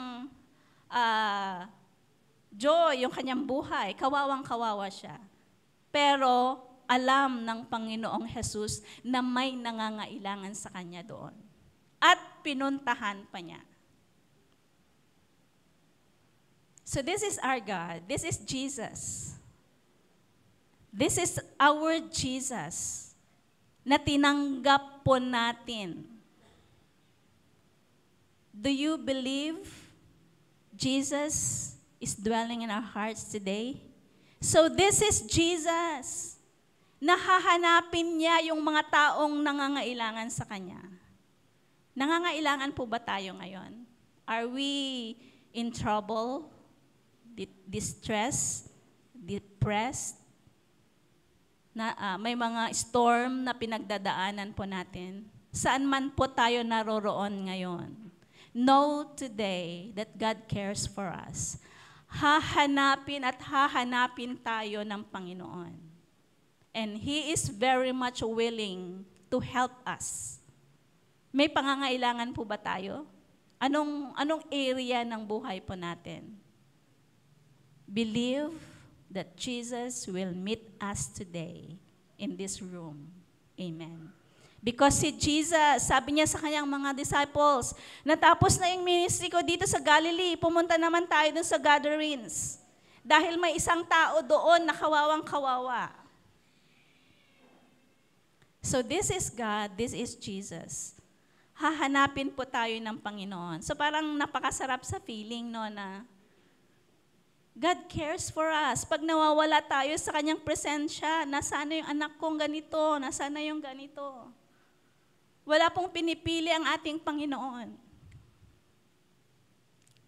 joy yung kanyang buhay. Kawawang-kawawa siya. Pero alam ng Panginoong Jesus na may nangangailangan sa kanya doon. At pinuntahan pa niya. So this is our God. This is Jesus. This is our Jesus na tinanggap po natin. Do you believe Jesus is dwelling in our hearts today? So this is Jesus. Nahahanapin niya yung mga taong nangangailangan sa Kanya. Nangangailangan po ba tayo ngayon? Are we in trouble, distressed, depressed? May mga storm na pinagdadaanan po natin. Saan man po tayo naroroon ngayon? Know today that God cares for us. Hahanapin at hahanapin tayo ng Panginoon. And He is very much willing to help us. May pangangailangan po ba tayo? Anong area ng buhay po natin? Believe that Jesus will meet us today in this room. Amen. Because si Jesus, sabi niya sa kanyang mga disciples, natapos na yung ministry ko dito sa Galilee, pumunta naman tayo dun sa gatherings. Dahil may isang tao doon na kawawang-kawawa. So this is God, this is Jesus. Hahanapin po tayo ng Panginoon. So parang napakasarap sa feeling no na God cares for us. Pag nawawala tayo sa kanyang presensya, nasaan na yung anak kong ganito, nasaan na yung ganito. Wala pong pinipili ang ating Panginoon.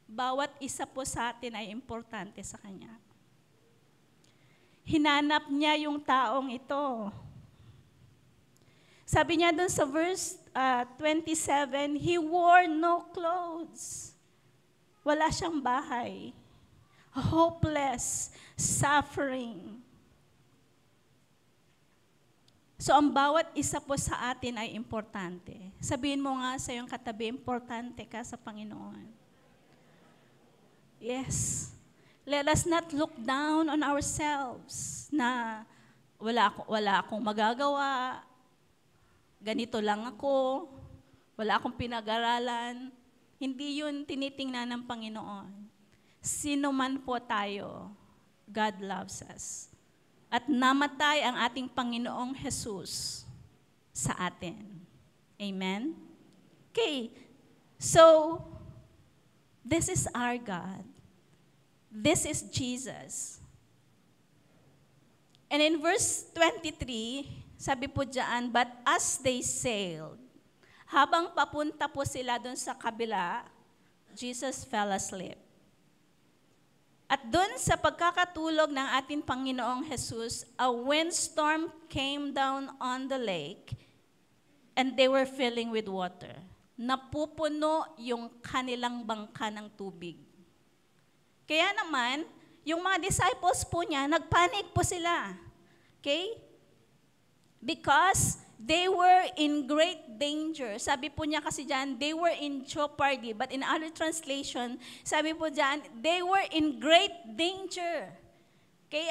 Bawat isa po sa atin ay importante sa Kanya. Hinanap niya yung taong ito. Sabi niya dun sa verse 27, He wore no clothes. Wala siyang bahay. Hopeless, suffering. So ang bawat isa po sa atin ay importante. Sabihin mo nga sa iyong katabi, importante ka sa Panginoon. Yes. Let us not look down on ourselves na wala akong magagawa, ganito lang ako, wala akong pinag-aralan. Hindi yun tinitingnan ng Panginoon. Sino man po tayo, God loves us. At namatay ang ating Panginoong Jesus sa atin. Amen? Okay, so, this is our God. This is Jesus. And in verse 23, sabi po dyan, but as they sailed, habang papunta po sila doon sa kabila, Jesus fell asleep. At doon sa pagkakatulog ng ating Panginoong Jesus, a windstorm came down on the lake and they were filling with water. Napupuno yung kanilang bangka ng tubig. Kaya naman, yung mga disciples po niya, nagpanic po sila. Okay? Because they were in great danger. Sabi po niya kasi dyan, they were in jeopardy. But in other translation, sabi po dyan, they were in great danger. Okay,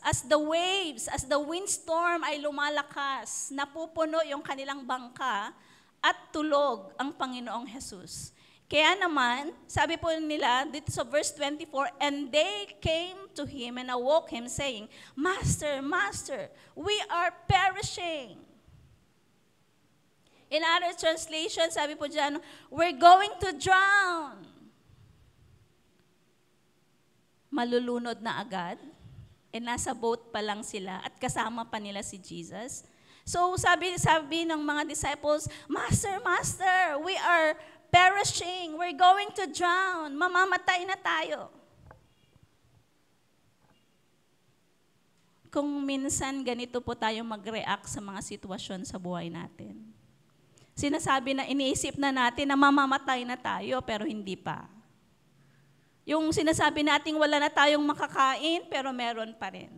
as the waves, as the windstorm ay lumalakas, napupuno yung kanilang bangka at tulog ang Panginoong Jesus. Kaya naman, sabi po nila dito sa verse 24, and they came to him and awoke him saying, Master, Master, we are perishing. In other translations, sabi po dyan, we're going to drown. Malulunod na agad. Nasa boat pa lang sila at kasama pa nila si Jesus. So sabi ng mga disciples, Master, Master, we are perishing. We're going to drown. Mamamatay na tayo. Kung minsan ganito po tayo mag-react sa mga sitwasyon sa buhay natin. Sinasabi na iniisip na natin na mamamatay na tayo pero hindi pa. Yung sinasabi nating wala na tayong makakain, pero meron pa rin.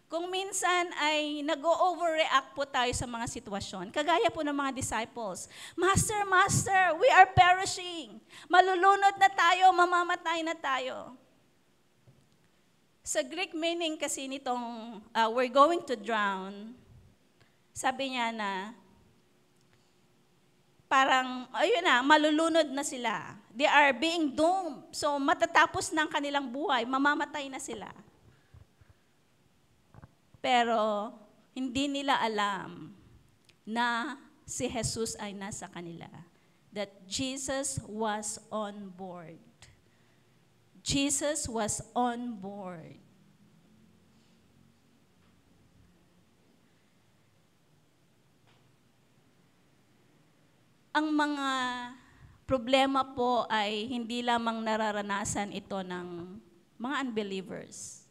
Kung minsan ay nag-overreact po tayo sa mga sitwasyon, kagaya po ng mga disciples, Master, Master, we are perishing. Malulunod na tayo, mamamatay na tayo. Sa Greek meaning kasi nitong we're going to drown, sabi niya na parang, ayun na, malulunod na sila. They are being doomed. So, matatapos ng kanilang buhay, mamamatay na sila. Pero, hindi nila alam na si Jesus ay nasa kanila. That Jesus was on board. Jesus was on board. Ang mga problema po ay hindi lamang nararanasan ito ng mga unbelievers.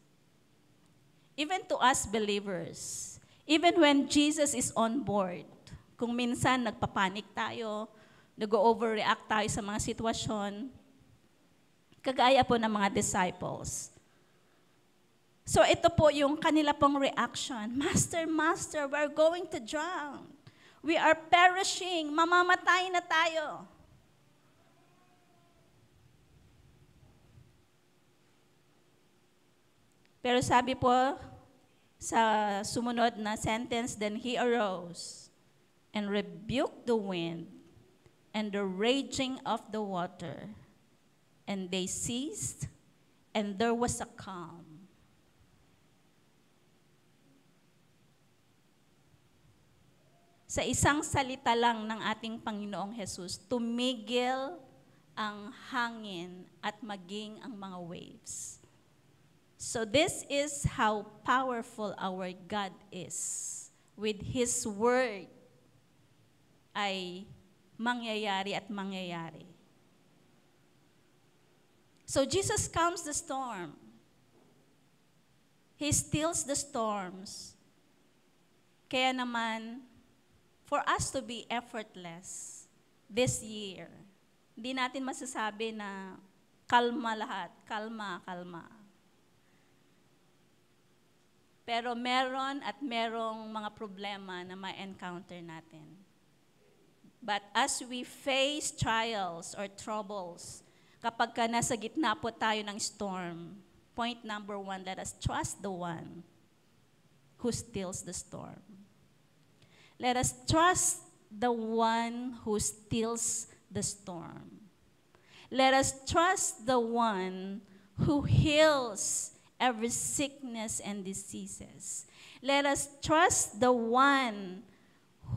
Even to us believers, even when Jesus is on board, kung minsan nagpapanik tayo, nag-overreact tayo sa mga sitwasyon, kagaya po ng mga disciples. So ito po yung kanila pong reaction. Master, Master, we're going to drown. We are perishing. Mamamatay na tayo. Pero sabi po sa sumunod na sentence, then he arose and rebuked the wind and the raging of the water. And they ceased, and there was a calm. Sa isang salita lang ng ating Panginoong Jesus, tumigil ang hangin at maging ang mga waves. So this is how powerful our God is. With His word ay mangyayari at mangyayari. So Jesus calms the storm. He stills the storms. Kaya naman, for us to be effortless this year, hindi natin masasabi na kalma lahat, kalma, kalma. Pero meron at merong mga problema na ma-encounter natin. But as we face trials or troubles, kapag ka nasa gitna po tayo ng storm, point number 1, let us trust the one who stills the storm. Let us trust the one who stills the storm. Let us trust the one who heals every sickness and diseases. Let us trust the one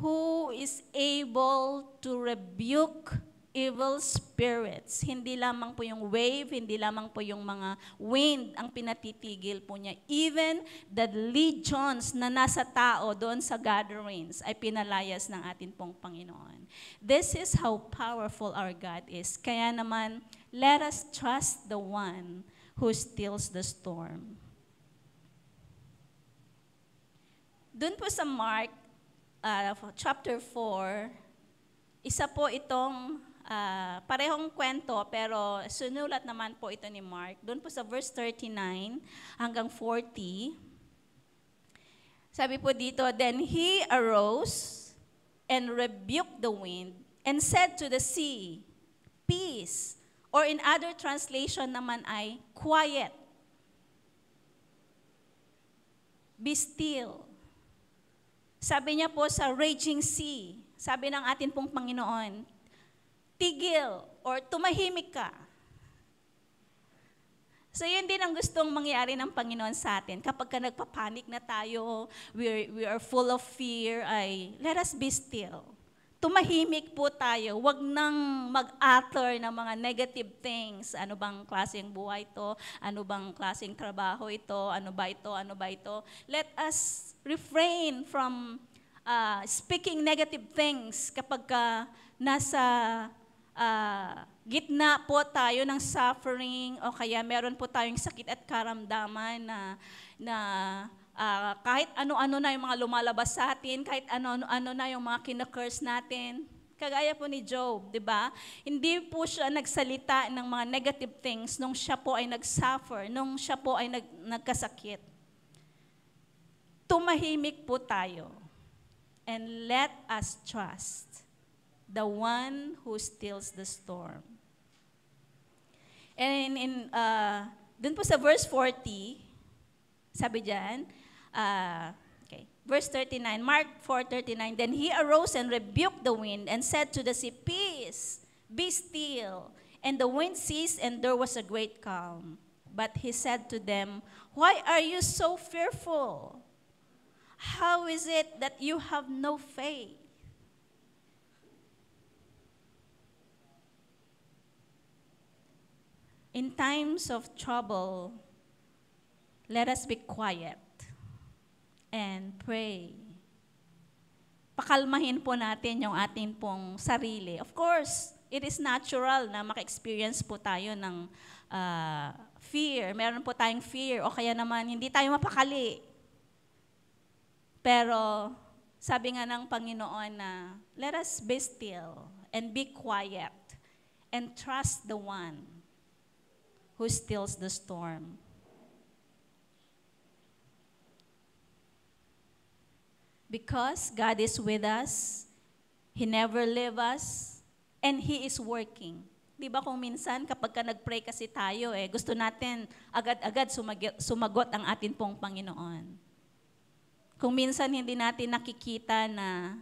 who is able to rebuke evil spirits. Hindi lamang po yung wave, hindi lamang po yung mga wind ang pinatitigil po niya. Even the legions na nasa tao doon sa gatherings ay pinalayas ng atin pong Panginoon. This is how powerful our God is. Kaya naman, let us trust the one who stills the storm. Doon po sa Mark chapter 4, isa po itong parehong kwento, pero sinulat naman po ito ni Mark. Doon po sa verse 39 hanggang 40, sabi po dito, then he arose and rebuked the wind and said to the sea, peace. Or in other translation naman ay quiet. be still. Sabi niya po sa raging sea, sabi ng atin pong Panginoon, tigil or tumahimik ka. So yun din ang gustong mangyari ng Panginoon sa atin. Kapag ka nagpapanik na tayo, we are full of fear, let us be still. Tumahimik po tayo. Huwag nang mag-utter ng mga negative things. Ano bang klaseng buhay ito? Ano bang klaseng trabaho ito? Ano ba ito? Ano ba ito? Let us refrain from speaking negative things kapag ka nasa gitna po tayo ng suffering o kaya meron po tayong sakit at karamdaman na kahit ano-ano na yung mga lumalabas sa atin, kahit ano-ano na yung mga kinakurse natin. Kagaya po ni Job, di ba? Hindi po siya nagsalita ng mga negative things nung siya po ay nag-suffer, nung siya po ay nagkasakit. Tumahimik po tayo. And let us trust the one who stills the storm. And dun po sa verse 40, sabi dyan, verse 39, Mark 4:39, then he arose and rebuked the wind and said to the sea, peace, be still. And the wind ceased and there was a great calm. But he said to them, why are you so fearful? How is it that you have no faith? In times of trouble, let us be quiet and pray. Pakalmahin po natin yung ating pong sarili. Of course, it is natural na maka-experience po tayo ng fear. Meron po tayong fear o kaya naman hindi tayo mapakali. Pero sabi nga ng Panginoon na let us be still and be quiet and trust the one who stills the storm. Because God is with us, He never leave us, and He is working. Di ba kung minsan kapag ka nag-pray kasi tayo, gusto natin agad-agad sumagot ang atin pong Panginoon. Kung minsan hindi natin nakikita na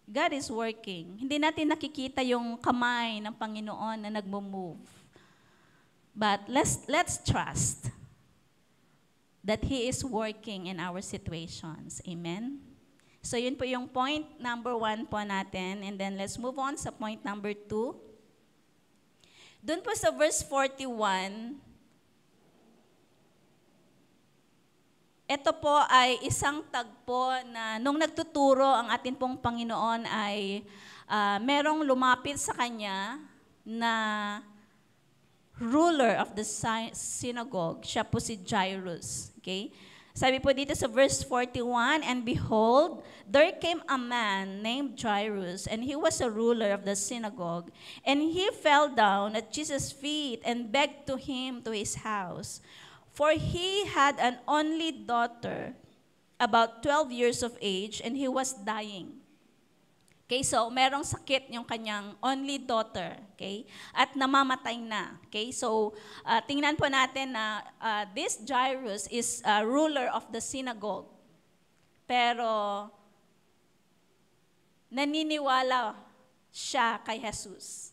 God is working, hindi natin nakikita yung kamay ng Panginoon na nagmo-move. But let's trust that He is working in our situations. Amen? So yun po yung point number 1 po natin. And then let's move on sa point number 2. Doon po sa verse 41, ito po ay isang tagpo na nung nagtuturo ang atin pong Panginoon ay merong lumapit sa Kanya na ruler of the synagogue. Siya po si Jairus. Okay? Sabi po dito sa verse 41, and behold, there came a man named Jairus, and he was a ruler of the synagogue. And he fell down at Jesus' feet and begged him to his house. For he had an only daughter, about 12 years of age, and he was dying. Okay, so merong sakit yung kanyang only daughter, okay? At namamatay na, okay? So tingnan po natin na this Jairus is a ruler of the synagogue. Pero naniniwala siya kay Jesus.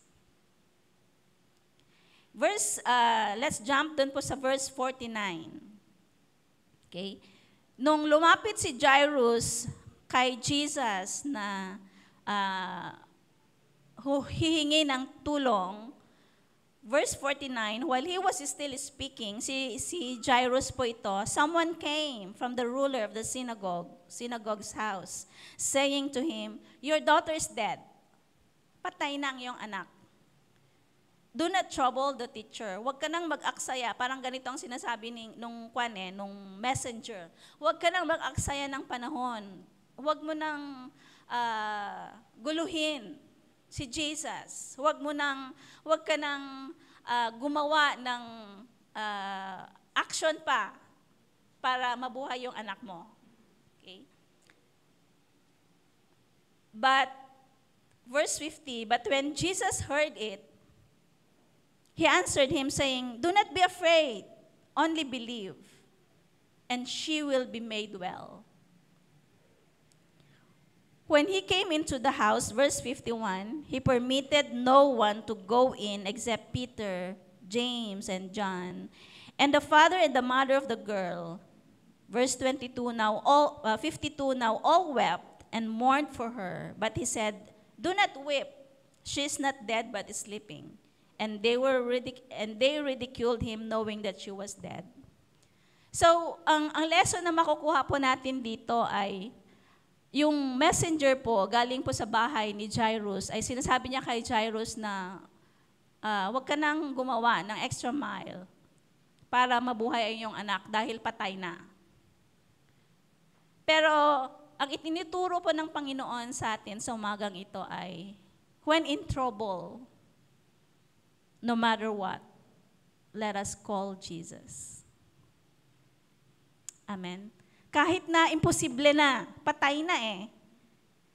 Let's jump dun po sa verse 49. Okay? Nung lumapit si Jairus kay Jesus na hihingi ng tulong, verse 49, while he was still speaking, si Jairus po ito, someone came from the ruler of the synagogue's house, saying to him, your daughter is dead. Patay na ang iyong anak. Do not trouble the teacher. Huwag ka nang mag-aksaya. Parang ganito ang sinasabi nung messenger. Huwag ka nang mag-aksaya ng panahon. Huwag mo nang guluhin si Jesus. Huwag ka nang gumawa ng action pa para mabuhay yung anak mo. Okay? But, verse 50, but when Jesus heard it, He answered him saying, do not be afraid, only believe. and she will be made well. When he came into the house, verse 51, he permitted no one to go in except Peter, James, and John, and the father and the mother of the girl. Verse 52, 52, now all wept and mourned for her. But he said, do not weep. She is not dead, but is sleeping. And they ridiculed him, knowing that she was dead. So, ang lesson na makukuha po natin dito ay, yung messenger po, galing po sa bahay ni Jairus, ay sinasabi niya kay Jairus na, huwag ka nang gumawa ng extra mile para mabuhay ang iyong anak dahil patay na. Pero, ang itinuturo po ng Panginoon sa atin sa umagang ito ay, when in trouble, no matter what, let us call Jesus. Amen. Kahit na imposible na, patay na eh.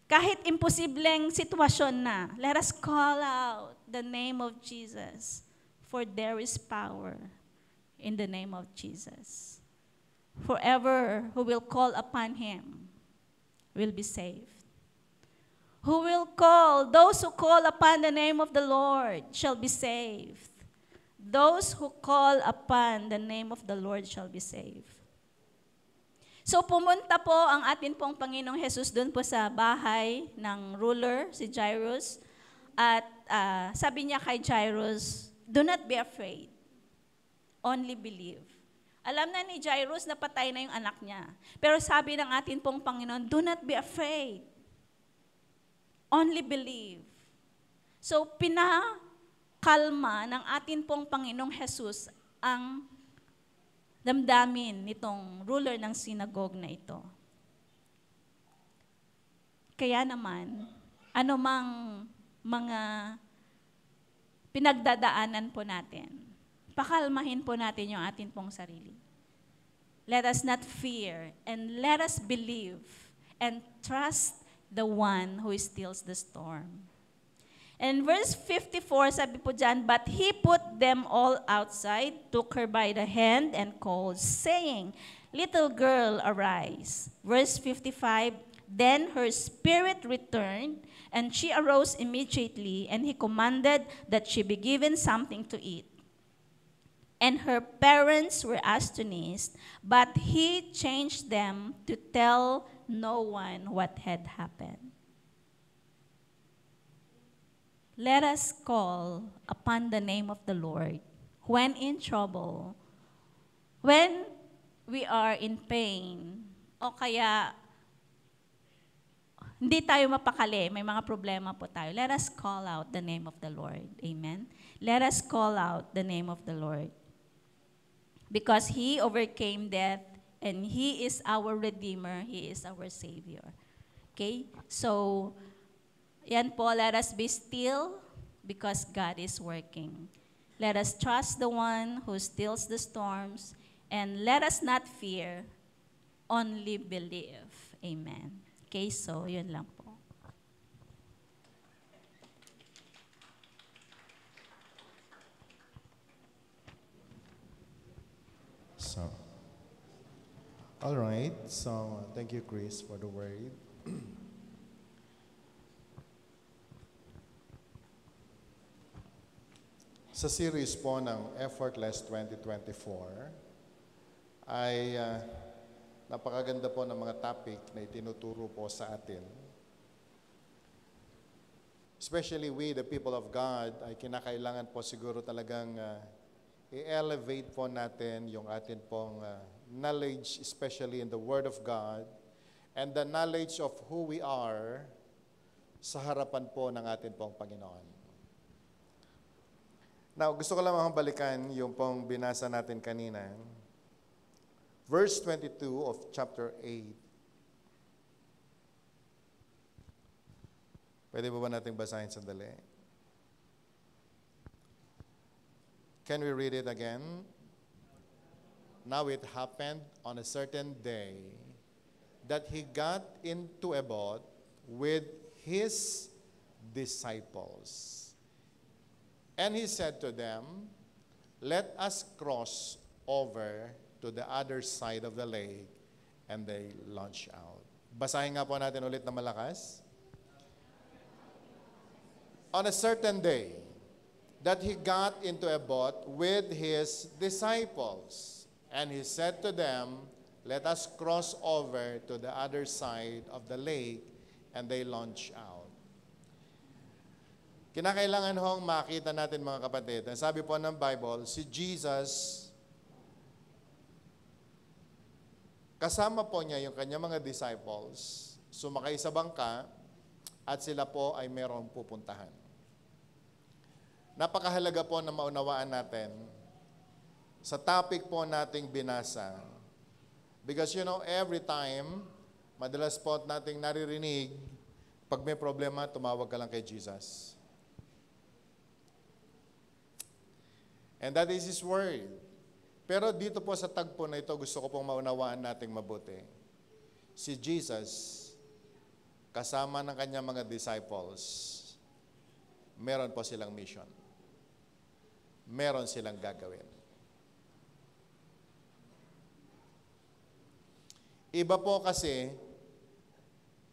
Kahit imposibleng sitwasyon na, let us call out the name of Jesus, for there is power in the name of Jesus. Forever who will call upon him will be saved. Those who call upon the name of the Lord shall be saved. Those who call upon the name of the Lord shall be saved. So pumunta po ang atin pong Panginoong Jesus doon po sa bahay ng ruler, si Jairus. At sabi niya kay Jairus, do not be afraid, only believe. Alam na ni Jairus na patay na yung anak niya. Pero sabi ng atin pong Panginoon, do not be afraid, only believe. So pinakalma ng atin pong Panginoong Jesus ang damdamin nitong ruler ng synagogue na ito. Kaya naman, anumang mga pinagdadaanan po natin, pakalmahin po natin yung atin pong sarili. Let us not fear, and let us believe and trust the one who stills the storm. And verse 54, sabi po dyan, but he put them all outside, took her by the hand, and called, saying, little girl, arise. Verse 55, then her spirit returned, and she arose immediately, and he commanded that she be given something to eat. And her parents were astonished, but he changed them to tell no one what had happened. Let us call upon the name of the Lord when in trouble, when we are in pain, o kaya hindi tayo mapakali, may mga problema po tayo. Let us call out the name of the Lord. Amen? Let us call out the name of the Lord. Because He overcame death, and He is our Redeemer, He is our Savior. Okay? So, yan po, let us be still because God is working. Let us trust the one who stills the storms, and let us not fear, only believe. Amen. Okay, so yun lang po. So, all right. So, thank you, Chris, for the word. Sa series po ng Effortless 2024 ay napakaganda po ng mga topic na itinuturo po sa atin. Especially we, the people of God, ay kinakailangan po siguro talagang i-elevate po natin yung atin pong knowledge, especially in the Word of God, and the knowledge of who we are sa harapan po ng atin pong Panginoon. Now, gusto ko lang balikan yung pong binasa natin kanina. Verse 22 of chapter 8. Pwede ba natin basahin sandali? Can we read it again? Now it happened on a certain day that he got into a boat with his disciples. And he said to them, let us cross over to to the other side of the lake, and they launch out. Basahin nga po natin ulit na malakas. On a certain day, that he got into a boat with his disciples, and he said to them, "Let us cross over to the other side of the lake," and they launch out. Kinakailangan hong makita natin, mga kapatid, ang sabi po ng Bible, si Jesus, kasama po niya yung kanyang mga disciples, sumakay sa bangka, at sila po ay merong pupuntahan. Napakahalaga po na maunawaan natin sa topic po nating binasa. Because every time, madalas po nating naririnig, pag may problema, tumawag ka lang kay Jesus. And that is His word. Pero dito po sa tagpo na ito, gusto ko pong maunawaan nating mabuti. Si Jesus, kasama ng kanyang mga disciples, meron po silang mission. Meron silang gagawin. Iba po kasi,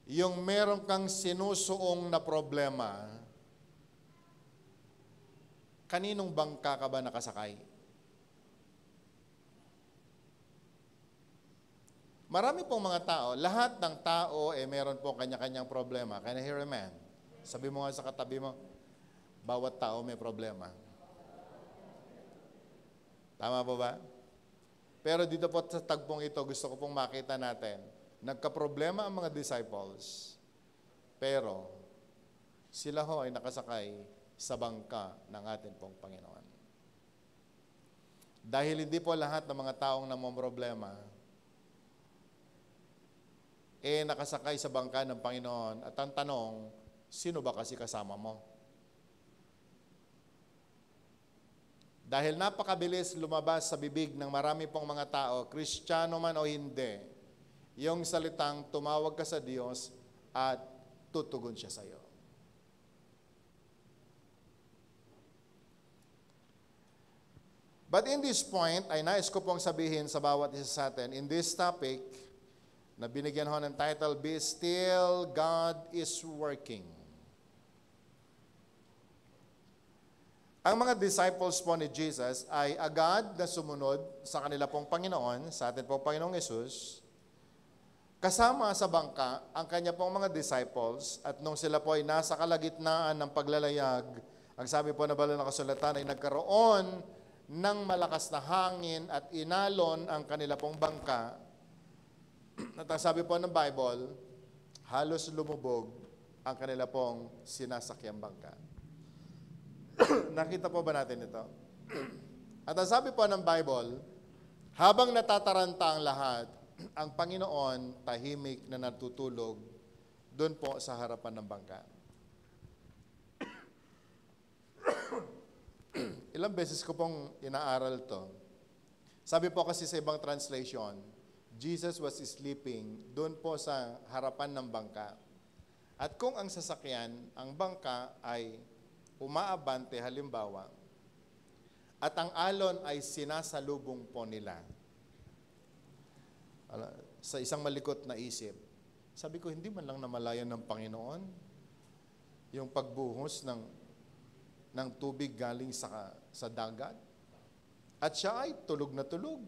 yung meron kang sinusuong na problema, kaninong bangka ka ba nakasakay? Marami pong mga tao, lahat ng tao meron po kanya-kanyang problema. Can I hear amen? Sabi mo nga sa katabi mo, bawat tao may problema. Tama po ba? Pero dito po sa tagpong ito, gusto ko pong makita natin, nagka-problema ang mga disciples, pero sila ho ay nakasakay sa bangka ng ating pong Panginoon. Dahil hindi po lahat ng mga taong namomroblema nakasakay sa bangka ng Panginoon. At ang tanong, sino ba kasi kasama mo? Dahil napakabilis lumabas sa bibig ng marami pong mga tao, Kristiyano man o hindi, yung salitang tumawag ka sa Diyos at tutugon siya sa iyo. But in this point, ay nais ko pong sabihin sa bawat isa sa atin, in this topic, na binigyan ho ng title, Be Still, God is Working. Ang mga disciples po ni Jesus ay agad na sumunod sa kanila pong Panginoon, sa atin pong Panginoong Yesus, kasama sa bangka ang kanya pong mga disciples, at nung sila po ay nasa kalagitnaan ng paglalayag, ang sabi po na banal na kasulatan ay nagkaroon ng malakas na hangin at inalon ang kanila pong bangka. At ang sabi po ng Bible, halos lumubog ang kanila pong sinasakyang bangka. Nakita po ba natin ito? At ang sabi po ng Bible, habang natataranta ang lahat, ang Panginoon tahimik na natutulog doon po sa harapan ng bangka. Ilang beses ko pong inaaral to. Sabi po kasi sa ibang translation, Jesus was sleeping doon po sa harapan ng bangka. At kung ang sasakyan, ang bangka ay umaabante halimbawa, at ang alon ay sinasalubong po nila. Sa isang malikot na isip, sabi ko, hindi man lang namalayan ng Panginoon yung pagbuhos ng tubig galing sa dagat. At siya ay tulog na tulog.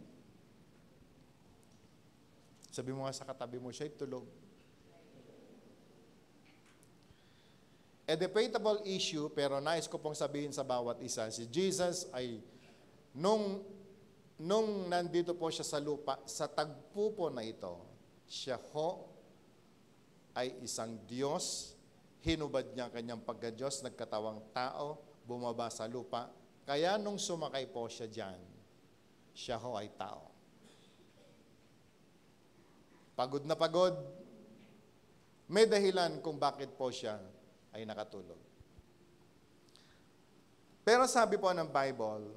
Sabi mo nga sa katabi mo, siya ay tulog. A debatable issue, pero nais ko pong sabihin sa bawat isa, si Jesus ay, nung nandito po siya sa lupa, sa tagpo po na ito, siya ho ay isang Diyos, hinubad niya ang kanyang pagka-Diyos, nagkatawang tao, bumaba sa lupa. Kaya nung sumakay po siya dyan, siya ho ay tao. Pagod na pagod, may dahilan kung bakit po siya ay nakatulog. Pero sabi po ng Bible,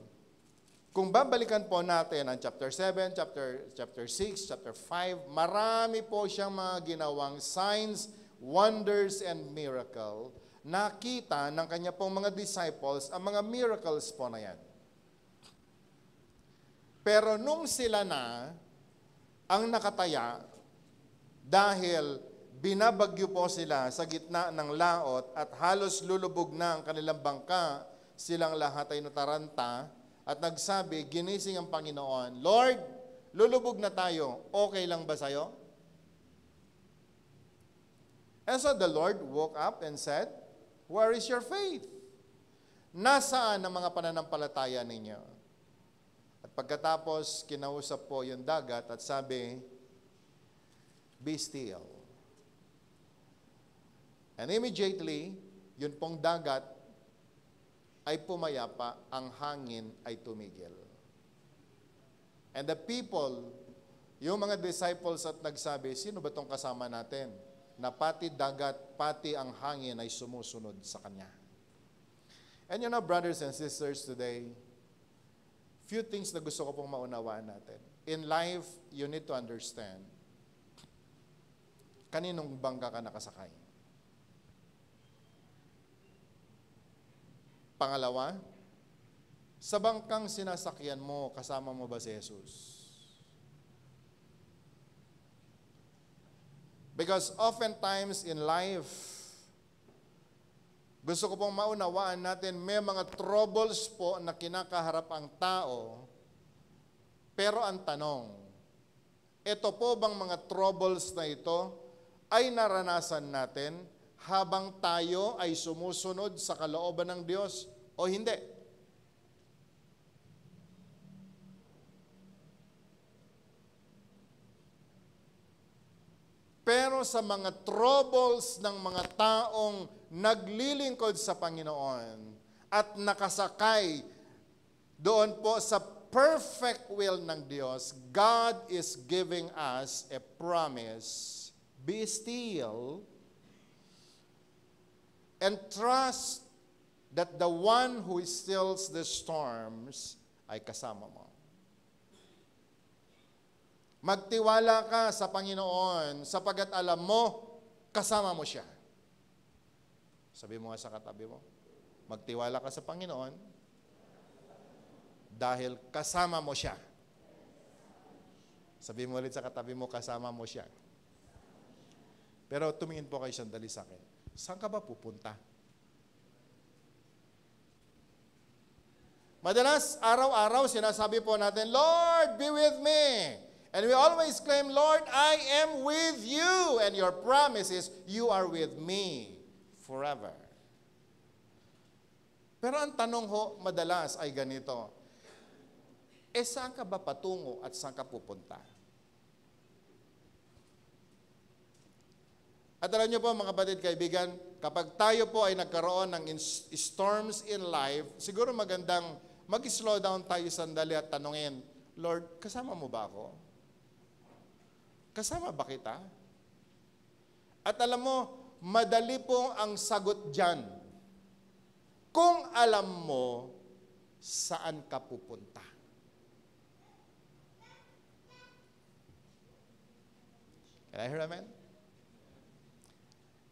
kung babalikan po natin ang chapter 7, chapter 6, chapter 5, marami po siyang mga ginawang signs, wonders, and miracle. Nakita ng kanya pong mga disciples ang mga miracles po na yan. Pero nung sila na ang nakataya, dahil binabagyo po sila sa gitna ng laot at halos lulubog na ang kanilang bangka, silang lahat ay nataranta at nagsabi, ginising ang Panginoon, Lord, lulubog na tayo, okay lang ba sa'yo? And so the Lord woke up and said, where is your faith? Nasaan ang mga pananampalataya ninyo? At pagkatapos, kinausap po yung dagat at sabi, be still. And immediately, yun pong dagat ay pumayapa, ang hangin ay tumigil. And the people, yung mga disciples at nagsabi, sino ba itong kasama natin? Na pati dagat, pati ang hangin ay sumusunod sa Kanya. And you know, brothers and sisters, today, few things na gusto ko pong maunawaan natin. In life, you need to understand, kaninong bangka ka nakasakay? Pangalawa, sa bangkang sinasakyan mo, kasama mo ba si Jesus? Because oftentimes in life, gusto ko pong maunawaan natin, may mga troubles po na kinakaharap ang tao, pero ang tanong, ito po bang mga troubles na ito ay naranasan natin habang tayo ay sumusunod sa kalooban ng Diyos o hindi? Pero sa mga troubles ng mga taong naglilingkod sa Panginoon at nakasakay doon po sa perfect will ng Diyos, God is giving us a promise. Be still and trust that the one who stills the storms ay kasama mo. Magtiwala ka sa Panginoon sapagat alam mo, kasama mo siya. Sabi mo nga sa katabi mo, magtiwala ka sa Panginoon dahil kasama mo siya. Sabi mo ulit sa katabi mo, kasama mo siya. Pero tumingin po kayo sandali sa akin. Saan ka ba pupunta? Madalas, araw-araw, sinasabi po natin, Lord, be with me. And we always claim, Lord, I am with you. And your promise is, you are with me forever. Pero ang tanong ho, madalas ay ganito, saan ka ba patungo at saan ka pupunta? At alam niyo po mga kapatid, kaibigan, kapag tayo po ay nagkaroon ng storms in life, siguro magandang mag-slow down tayo sandali at tanungin, Lord, kasama mo ba ako? Kasama ba kita? At alam mo, madali po ang sagot dyan. Kung alam mo saan ka pupunta. Can I hear amen?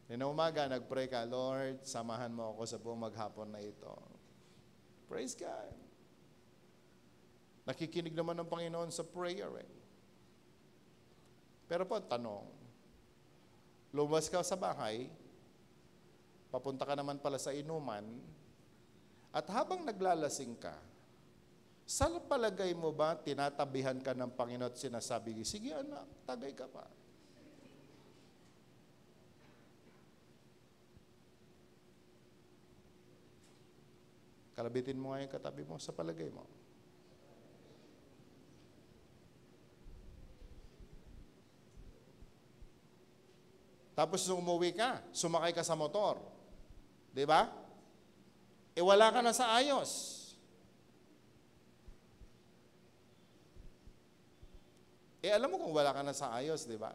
Na umaga, nag-pray ka, Lord, samahan mo ako sa buong maghapon na ito. Praise God. Nakikinig naman ng Panginoon sa prayer. Pero po, tanong, lumabas ka sa bahay, papunta ka naman pala sa inuman, at habang naglalasing ka, sa palagay mo ba, tinatabihan ka ng Panginoon at sinasabi, sige anak, tagay ka pa. Kalabitin mo nga yung katabi mo sa palagay mo. Tapos nung umuwi ka, sumakay ka sa motor. Di ba? Wala ka na sa ayos. Alam mo kung wala ka na sa ayos, di ba?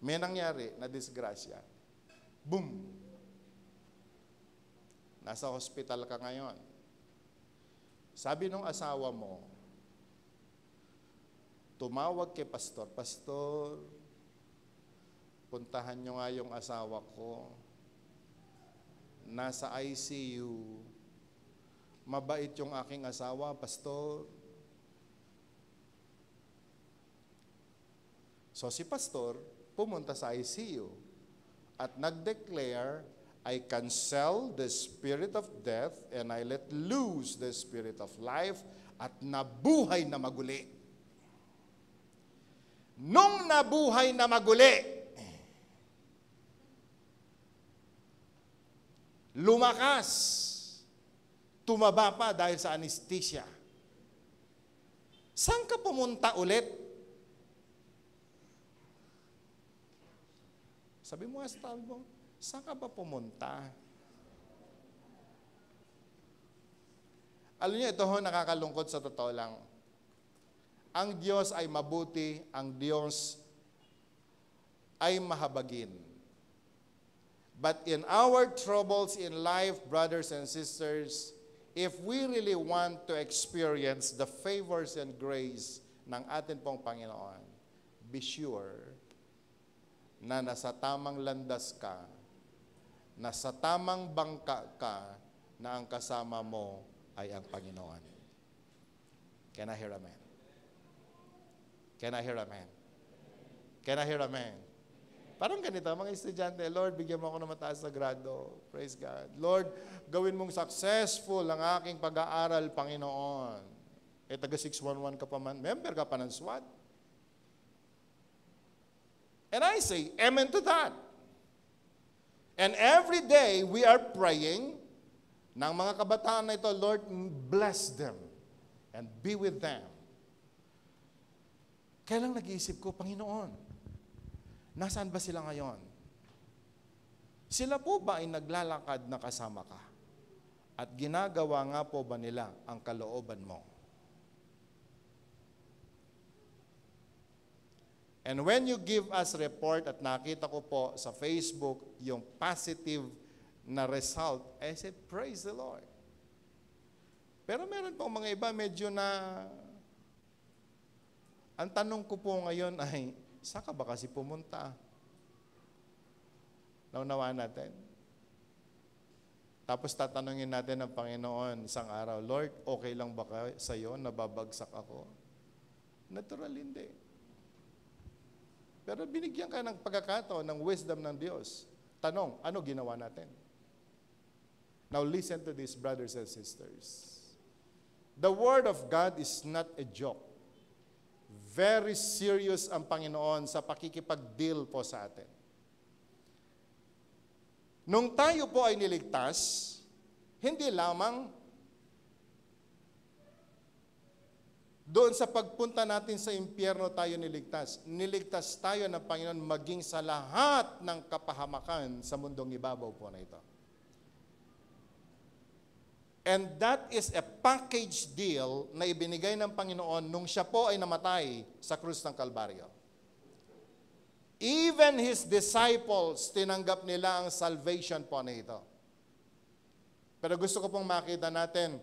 May nangyari na disgrasya. Boom! Nasa hospital ka ngayon. Sabi nung asawa mo, tumawag kay pastor, Pastor, puntahan nyo nga yung asawa ko. Nasa ICU. Mabait yung aking asawa, pastor. So si pastor, pumunta sa ICU at nag-declare, I cancel the spirit of death and I let loose the spirit of life, at nabuhay na maguli. Nung nabuhay na maguli, lumakas, tumaba pa dahil sa anesthesia. Saan ka pumunta ulit? Sabi mo, saan ka ba pumunta? Alam niyo, ito ho, nakakalungkot sa totoo lang. Ang Diyos ay mabuti, ang Diyos ay mahabagin. But in our troubles in life, brothers and sisters, if we really want to experience the favors and grace ng atin pong Panginoon, be sure na nasa tamang landas ka, nasa tamang bangka ka, na ang kasama mo ay ang Panginoon. Can I hear amen? Can I hear amen? Can I hear amen? Parang ganito, mga estudyante, Lord, bigyan mo ako ng mataas na grado. Praise God. Lord, gawin mong successful ang aking pag-aaral, Panginoon. Taga 611 ka pa man, member ka pa ng SWAT. And I say, amen to that. And every day, we are praying ng mga kabataan na ito, Lord, bless them and be with them. Kailang nag-iisip ko, Panginoon, nasaan ba sila ngayon? Sila po ba ay naglalakad na kasama ka? At ginagawa nga po ba nila ang kalooban mo? And when you give us report, at nakita ko po sa Facebook yung positive na result, I said, praise the Lord. Pero meron pong mga iba medyo na, ang tanong ko po ngayon ay, saan ka ba kasi pumunta? Naunawaan natin. Tapos tatanungin natin ng Panginoon isang araw, Lord, okay lang ba sa iyo na babagsak ako? Natural, hindi. Pero binigyan ka ng pagkakataon, ng wisdom ng Diyos. Tanong, ano ginawa natin? Now listen to this, brothers and sisters. The Word of God is not a joke. Very serious ang Panginoon sa pakikipag-deal po sa atin. Nung tayo po ay niligtas, hindi lamang doon sa pagpunta natin sa impyerno tayo niligtas. Niligtas tayo ng Panginoon maging sa lahat ng kapahamakan sa mundong ibabaw po na ito. And that is a package deal na ibinigay ng Panginoon nung siya po ay namatay sa krus ng Kalbaryo. Even His disciples, tinanggap nila ang salvation po na ito. Pero gusto ko pong makita natin,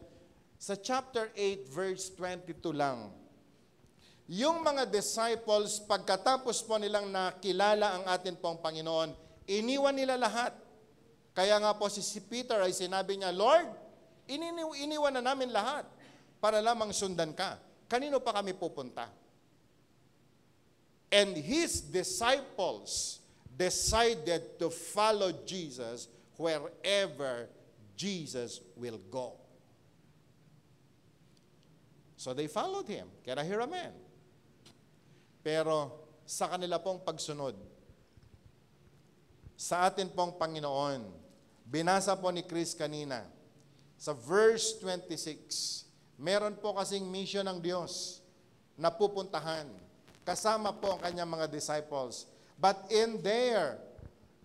sa chapter 8, verse 22 lang, yung mga disciples, pagkatapos po nilang nakilala ang atin pong Panginoon, iniwan nila lahat. Kaya nga po si Peter ay sinabi niya, Lord, iniwan na namin lahat para lamang sundan ka. Kanino pa kami pupunta? And his disciples decided to follow Jesus wherever Jesus will go. So they followed Him. Can I hear amen? Pero sa kanila pong pagsunod, sa atin pong Panginoon, binasa po ni Chris kanina, sa verse 26, meron po kasing mission ng Diyos na pupuntahan. Kasama po ang kanyang mga disciples. But in their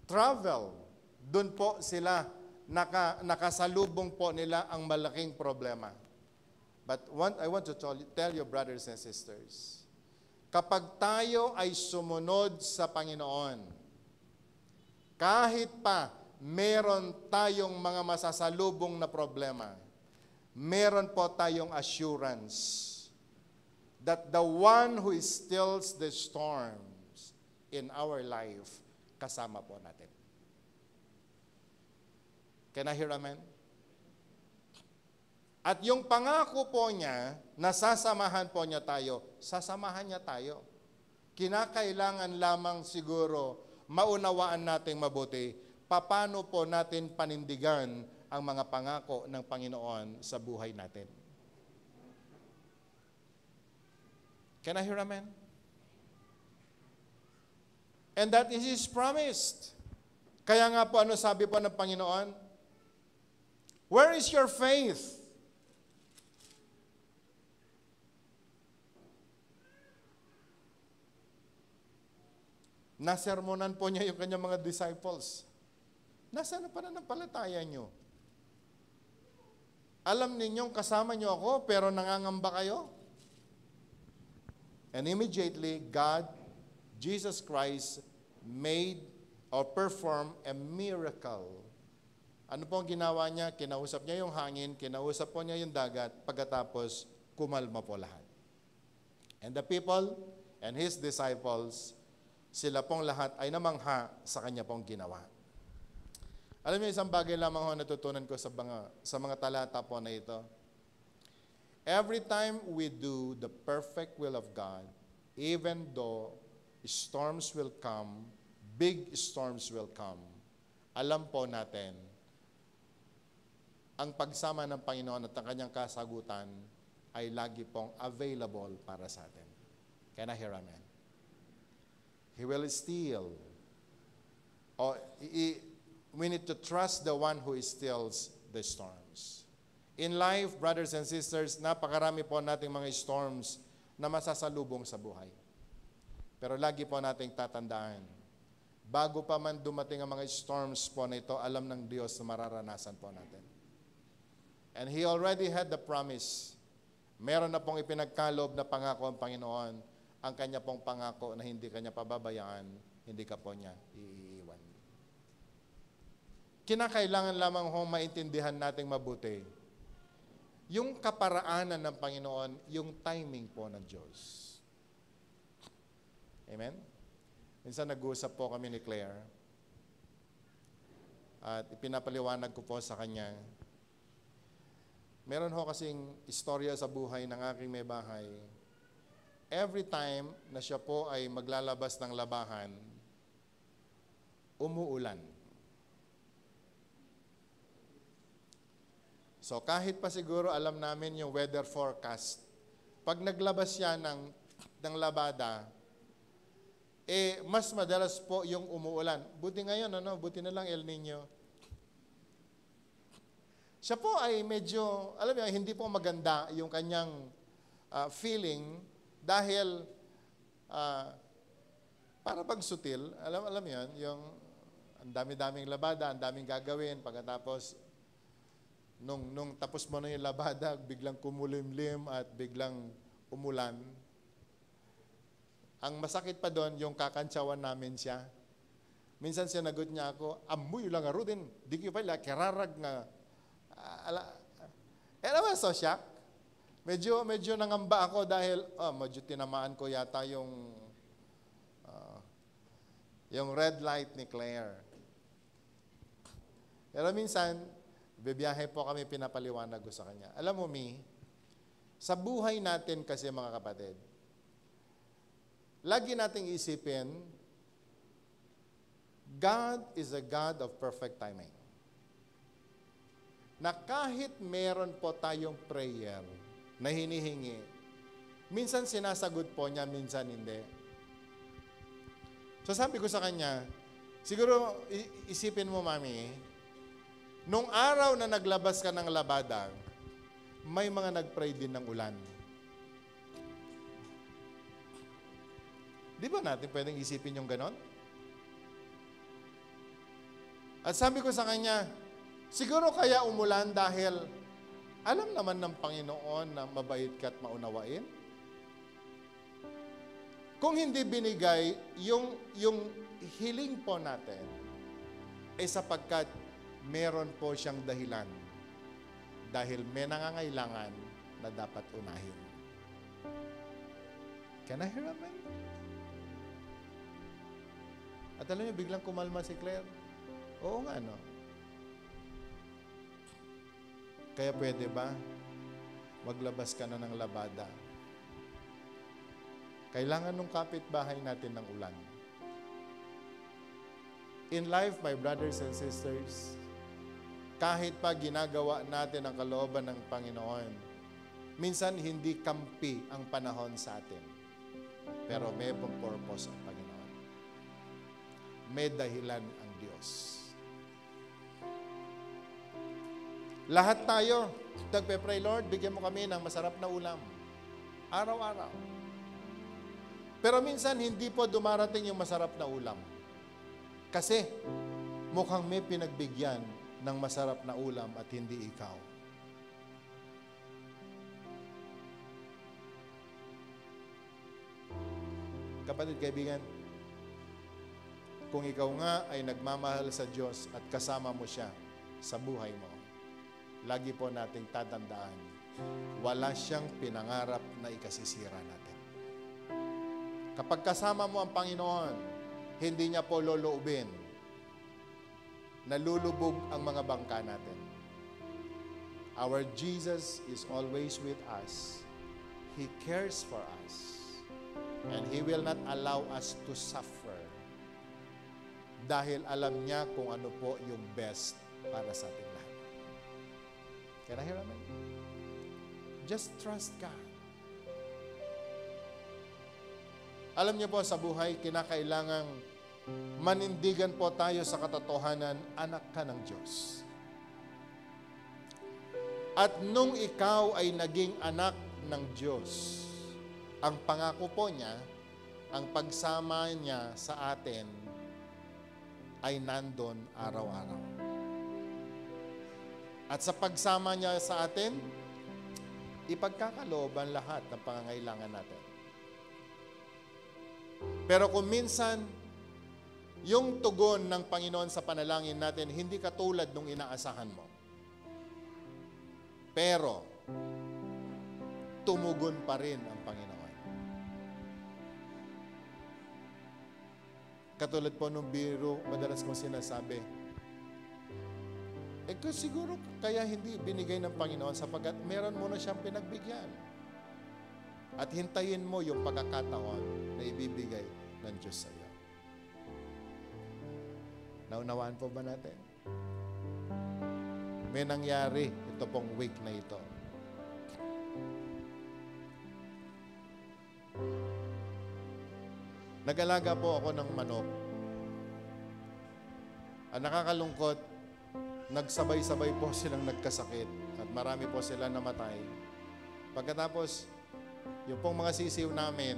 travel, dun po sila nakasalubong po nila ang malaking problema. But I want to tell you, brothers and sisters, kapag tayo ay sumunod sa Panginoon, kahit pa meron tayong mga masasalubong na problema, meron po tayong assurance that the one who stills the storms in our life, kasama po natin. Can I hear amen? At yung pangako po niya, na sasamahan po niya tayo, sasamahan niya tayo. Kinakailangan lamang siguro maunawaan nating mabuti, paano po natin panindigan ang mga pangako ng Panginoon sa buhay natin. Can I hear amen? And that is His promised. Kaya nga po, ano sabi po ng Panginoon? Where is your faith? Nasermonan po niya yung kanyang mga disciples. Nasaan na pananampalataya niyo? Alam ninyong kasama niyo ako, pero nangangamba kayo? And immediately, God, Jesus Christ, made or performed a miracle. Ano po ang ginawa niya? Kinausap niya yung hangin, kinausap po niya yung dagat, pagkatapos kumalma po lahat. And the people and His disciples, sila pong lahat ay namangha sa kanya pong ginawa. Alam niyo, isang bagay lamang ho natutunan ko sa mga talata po na ito. Every time we do the perfect will of God, even though storms will come, big storms will come, alam po natin, ang pagsama ng Panginoon at ang kanyang kasagutan ay lagi pong available para sa atin. Can I hear amen? He will still. We need to trust the one who stills the storms. In life, brothers and sisters, napakarami po nating mga storms na masasalubong sa buhay. Pero lagi po nating tatandaan, bago pa man dumating ang mga storms po na ito, alam ng Diyos na mararanasan po natin. And He already had the promise. Meron na pong ipinagkaloob na pangako ang Panginoon, ang kanya pong pangako na hindi kanya pababayaan, hindi ka po niya iiwan. Kinakailangan lamang ho maintindihan nating mabuti yung kaparaanan ng Panginoon, yung timing po ng Diyos. Amen? Minsan nag-uusap po kami ni Claire at ipinapaliwanag ko po sa kanya. Meron ho kasing istorya sa buhay ng aking may bahay. Every time na siya po ay maglalabas ng labahan, umuulan. So kahit pa siguro alam namin yung weather forecast, pag naglabas siya ng labada, mas madalas po yung umuulan. Buti ngayon, buti na lang El Nino. Siya po ay medyo, alam niyo, hindi po maganda yung kanyang feeling dahil para pag sutil, alam yan, yung ang dami-daming labada, ang daming gagawin, pagkatapos nung tapos mo na yung labada, biglang kumulimlim at biglang umulan. Ang masakit pa doon, yung kakantsawan namin siya. Minsan sinagot niya ako, amoy lang aro din, di ko pala, kerarag nga. I was so shocked. Medyo nangamba ako dahil, medyo tinamaan ko yata yung red light ni Claire. Pero minsan, bibiyahe po kami, pinapaliwanag ko sa kanya. Alam mo, sa buhay natin kasi mga kapatid, lagi nating isipin, God is a God of perfect timing. Na kahit meron po tayong prayer na hinihingi, minsan sinasagot po niya, minsan hindi. So sabi ko sa kanya, siguro isipin mo, Mami, nung araw na naglabas ka ng labada, may mga nagpray din ng ulan. Di ba natin pwedeng isipin yung ganon? At sabi ko sa kanya, siguro kaya umulan dahil alam naman ng Panginoon na mabait ka at maunawain. Kung hindi binigay yung hiling po natin, sapagkat meron po siyang dahilan. Dahil may nangangailangan na dapat unahin. Can I hear amen? At alam niyo, biglang kumalma si Claire. Oo nga, no? Kaya pwede ba? maglabas ka na ng labada. Kailangan ng kapitbahay natin ng ulan. In life, my brothers and sisters, kahit pa ginagawa natin ang kalooban ng Panginoon, minsan hindi kampi ang panahon sa atin. Pero may purpose ang Panginoon. May dahilan ang Diyos. Lahat tayo, nagpe-pray, Lord, bigyan mo kami ng masarap na ulam. Araw-araw. Pero minsan, hindi po dumarating yung masarap na ulam. Kasi, mukhang may pinagbigyan ng masarap na ulam at hindi ikaw. Kapatid, kaibigan, kung ikaw nga ay nagmamahal sa Diyos at kasama mo siya sa buhay mo, lagi po nating tatandaan, wala siyang pinangarap na ikasisira natin. Kapag kasama mo ang Panginoon, hindi niya po loloobin. Nalulubog ang mga bangka natin. Our Jesus is always with us. He cares for us. And He will not allow us to suffer. Dahil alam niya kung ano po yung best para sa ating lahat. Can I hear amen? Just trust God. Alam niyo po, sa buhay, kinakailangang manindigan po tayo sa katotohanan, anak ka ng Diyos. At nung ikaw ay naging anak ng Diyos, ang pangako po niya, ang pagsama niya sa atin, ay nandun araw-araw. At sa pagsama niya sa atin, ipagkakalooban lahat ng pangangailangan natin. Pero kung minsan, yung tugon ng Panginoon sa panalangin natin, hindi katulad nung inaasahan mo. Pero, tumugon pa rin ang Panginoon. Katulad po nung biro, madalas kong sinasabi, siguro kaya hindi binigay ng Panginoon sapagkat meron mo na siyang pinagbigyan. At hintayin mo yung pagkakataon na ibibigay ng Diyos sa iyo. Naunawaan po ba natin? May nangyari ito pong week na ito. Nag-alaga po ako ng manok. Ang nakakalungkot, nagsabay-sabay po silang nagkasakit at marami po sila namatay. Pagkatapos, yung pong mga sisiw namin,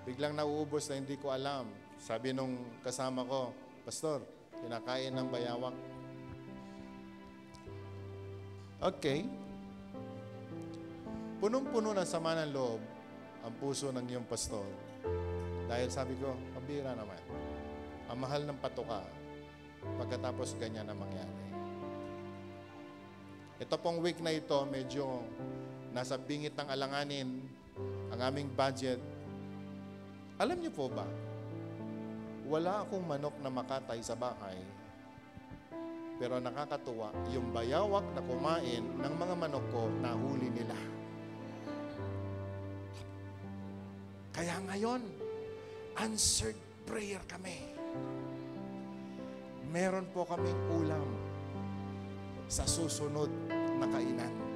biglang nauubos na hindi ko alam. Sabi nung kasama ko, Pastor, kinakain ng bayawak. Okay. Punong-puno ng sama ng loob ang puso ng iyong pastor. Dahil sabi ko, pambira naman. Ang mahal ng patuka, pagkatapos ganyan na mangyari. Ito pong week na ito, medyo nasa bingit ng alanganin ang aming budget. Alam niyo po ba, wala akong manok na makatay sa bahay, pero nakakatuwa, yung bayawak na kumain ng mga manok ko, nahuli nila. Kaya ngayon, answered prayer kami. Meron po kaming ulam sa susunod na kainan.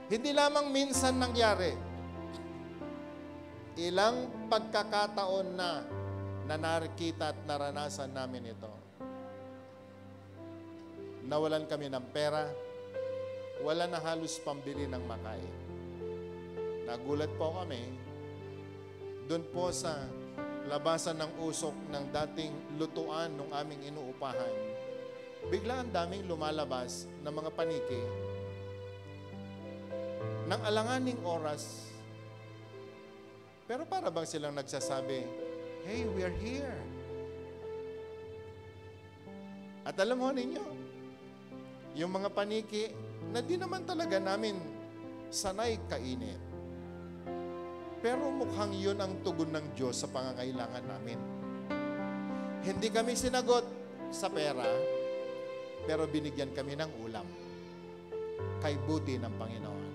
Hindi lamang minsan nangyari. Ilang pagkakataon na nakita at naranasan namin ito. Nawalan kami ng pera, wala na halos pambili ng makain. Nagulat po kami, doon po sa labasan ng usok ng dating lutuan ng aming inuupahan, bigla ang daming lumalabas ng mga paniki ng alanganing oras. Pero para bang silang nagsasabi, hey, we are here. At alam mo ninyo, yung mga paniki na di naman talaga namin sanay kainin. Pero mukhang yun ang tugon ng Diyos sa pangangailangan namin. Hindi kami sinagot sa pera, pero binigyan kami ng ulam. kay buti ng Panginoon.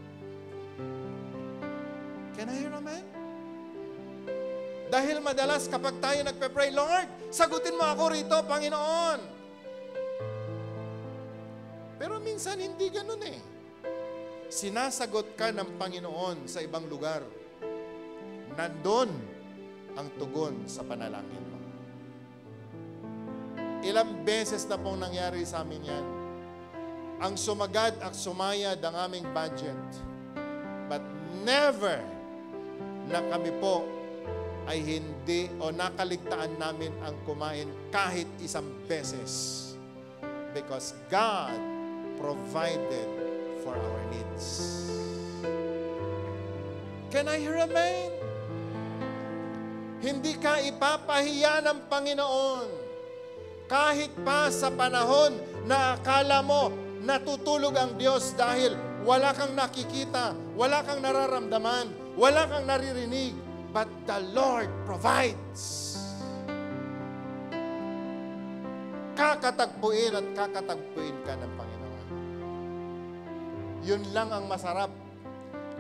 Can I hear amen? Dahil madalas kapag tayo nagpe-pray, Lord, sagutin mo ako rito, Panginoon. Pero minsan hindi ganun eh. Sinasagot ka ng Panginoon sa ibang lugar. Nandun ang tugon sa panalangin mo. Ilang beses na pong nangyari sa amin yan. Ang sumagad at sumayad ang aming budget. But never na kami po ay hindi o nakaligtaan namin ang kumain kahit isang beses. Because God provided for our needs. Can I hear amen? Hindi ka ipapahiya ng Panginoon. Kahit pa sa panahon na akala mo natutulog ang Diyos dahil wala kang nakikita, wala kang nararamdaman, wala kang naririnig, but the Lord provides. Kakatagpuin at kakatagpuin ka ng Panginoon. Yun lang ang masarap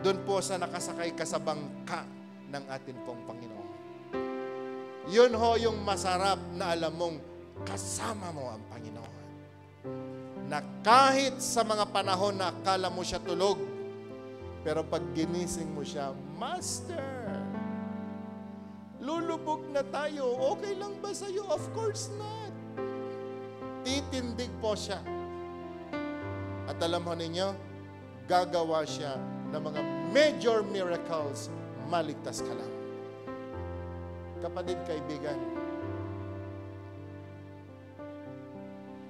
doon po sa nakasakay ka sa bangka ng atin pong Panginoon. Yun ho yung masarap na alam mong kasama mo ang Panginoon. Na kahit sa mga panahon na akala mo siya tulog, pero pag ginising mo siya, Master, lulubog na tayo. Okay lang ba sa'yo? Of course not. Titindig po siya. At alam ho ninyo, gagawa siya ng mga major miracles, maligtas ka lang. Kapatid, kaibigan,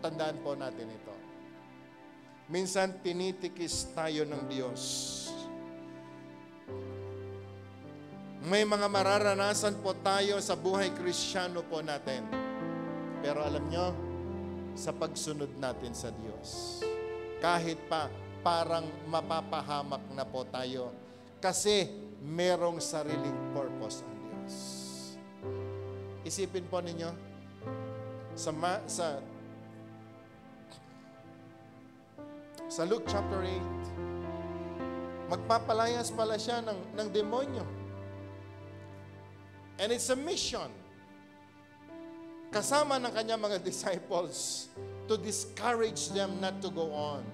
tandaan po natin ito. Minsan tinitikis tayo ng Diyos. May mga mararanasan po tayo sa buhay Kristiyano po natin. Pero alam nyo, sa pagsunod natin sa Diyos, kahit pa parang mapapahamak na po tayo kasi merong sariling purpose ang Diyos. Isipin po ninyo, sa Luke chapter 8, magpapalayas pala siya ng demonyo. And it's a mission. Kasama ng kanyang mga disciples to discourage them not to go on.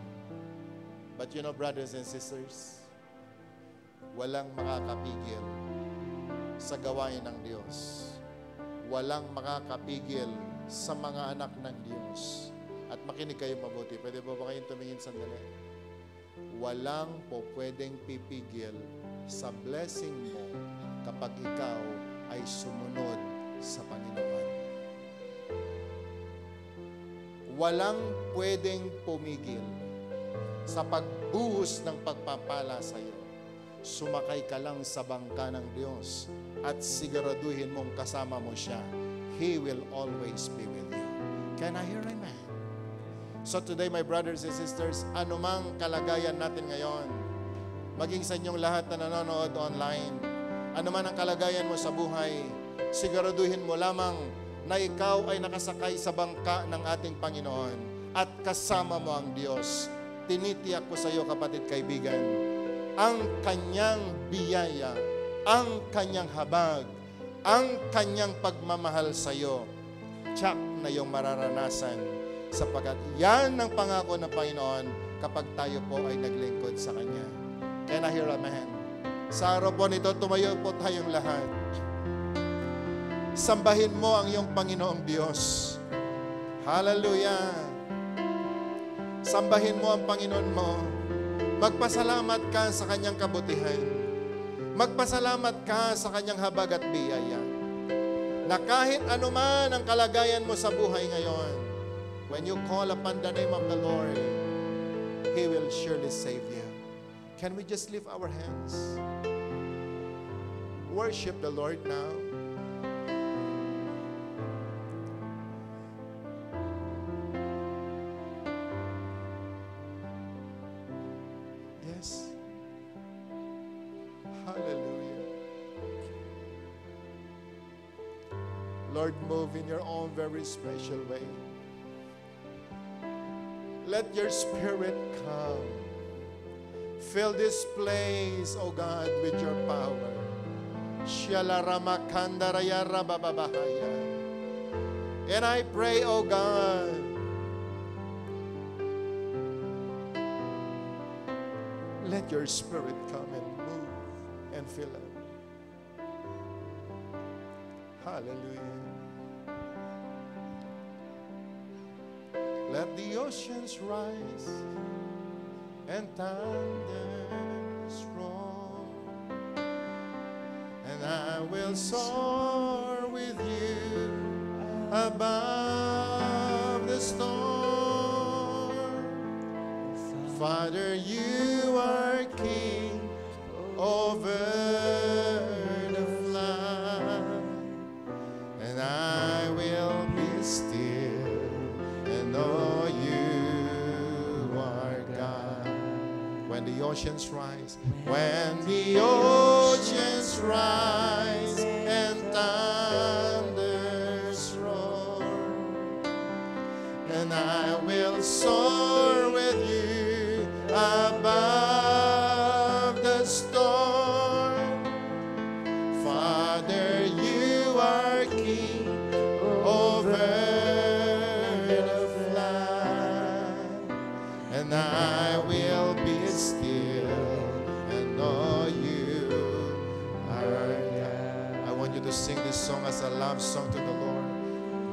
But you know, brothers and sisters, walang makakapigil sa gawain ng Diyos. Walang makakapigil sa mga anak ng Diyos. At makinig kayo mabuti. Pwede ba kayong tumingin sandali? Walang po pwedeng pipigil sa blessing mo kapag ikaw ay sumunod sa Panginoon. Walang pwedeng pumigil sa pagbuhos ng pagpapala sa iyo. Sumakay ka lang sa bangka ng Diyos at siguraduhin mong kasama mo siya. He will always be with you. Can I hear amen? So today, my brothers and sisters, anumang kalagayan natin ngayon, maging sa inyong lahat na nanonood online, anuman ang kalagayan mo sa buhay, siguraduhin mo lamang na ikaw ay nakasakay sa bangka ng ating Panginoon at kasama mo ang Diyos. Tinitiyak ko sa iyo, kapatid, kaibigan, ang kanyang biyaya, ang kanyang habag, ang kanyang pagmamahal sa iyo, tiyak na iyong mararanasan, sapagkat yan ang pangako ng Panginoon kapag tayo po ay naglingkod sa Kanya. Can I hear amen? Sa araw po nito, tumayo po tayong lahat. Sambahin mo ang iyong Panginoong Diyos. Hallelujah! Sambahin mo ang Panginoon mo. Magpasalamat ka sa Kanyang kabutihan. Magpasalamat ka sa Kanyang habag at biyaya. Na kahit anuman ang kalagayan mo sa buhay ngayon, when you call upon the name of the Lord, He will surely save you. Can we just lift our hands? Worship the Lord now. Yes. Hallelujah. Lord, move in your own very special way. Let your Spirit come. Fill this place, O God, with your power. And I pray, O God, let your Spirit come and move and fill it. Hallelujah. Let the oceans rise and thunders roar, and I will soar with you above the storm. Father, you are King over the flood, and I will be still and know you are God. When the oceans rise, when the oceans rise and thunders roar, and I will soar with you above the storm. Father, you are King over the flood, and I will be still and know you are God. I want you to sing this song as a love song to the Lord.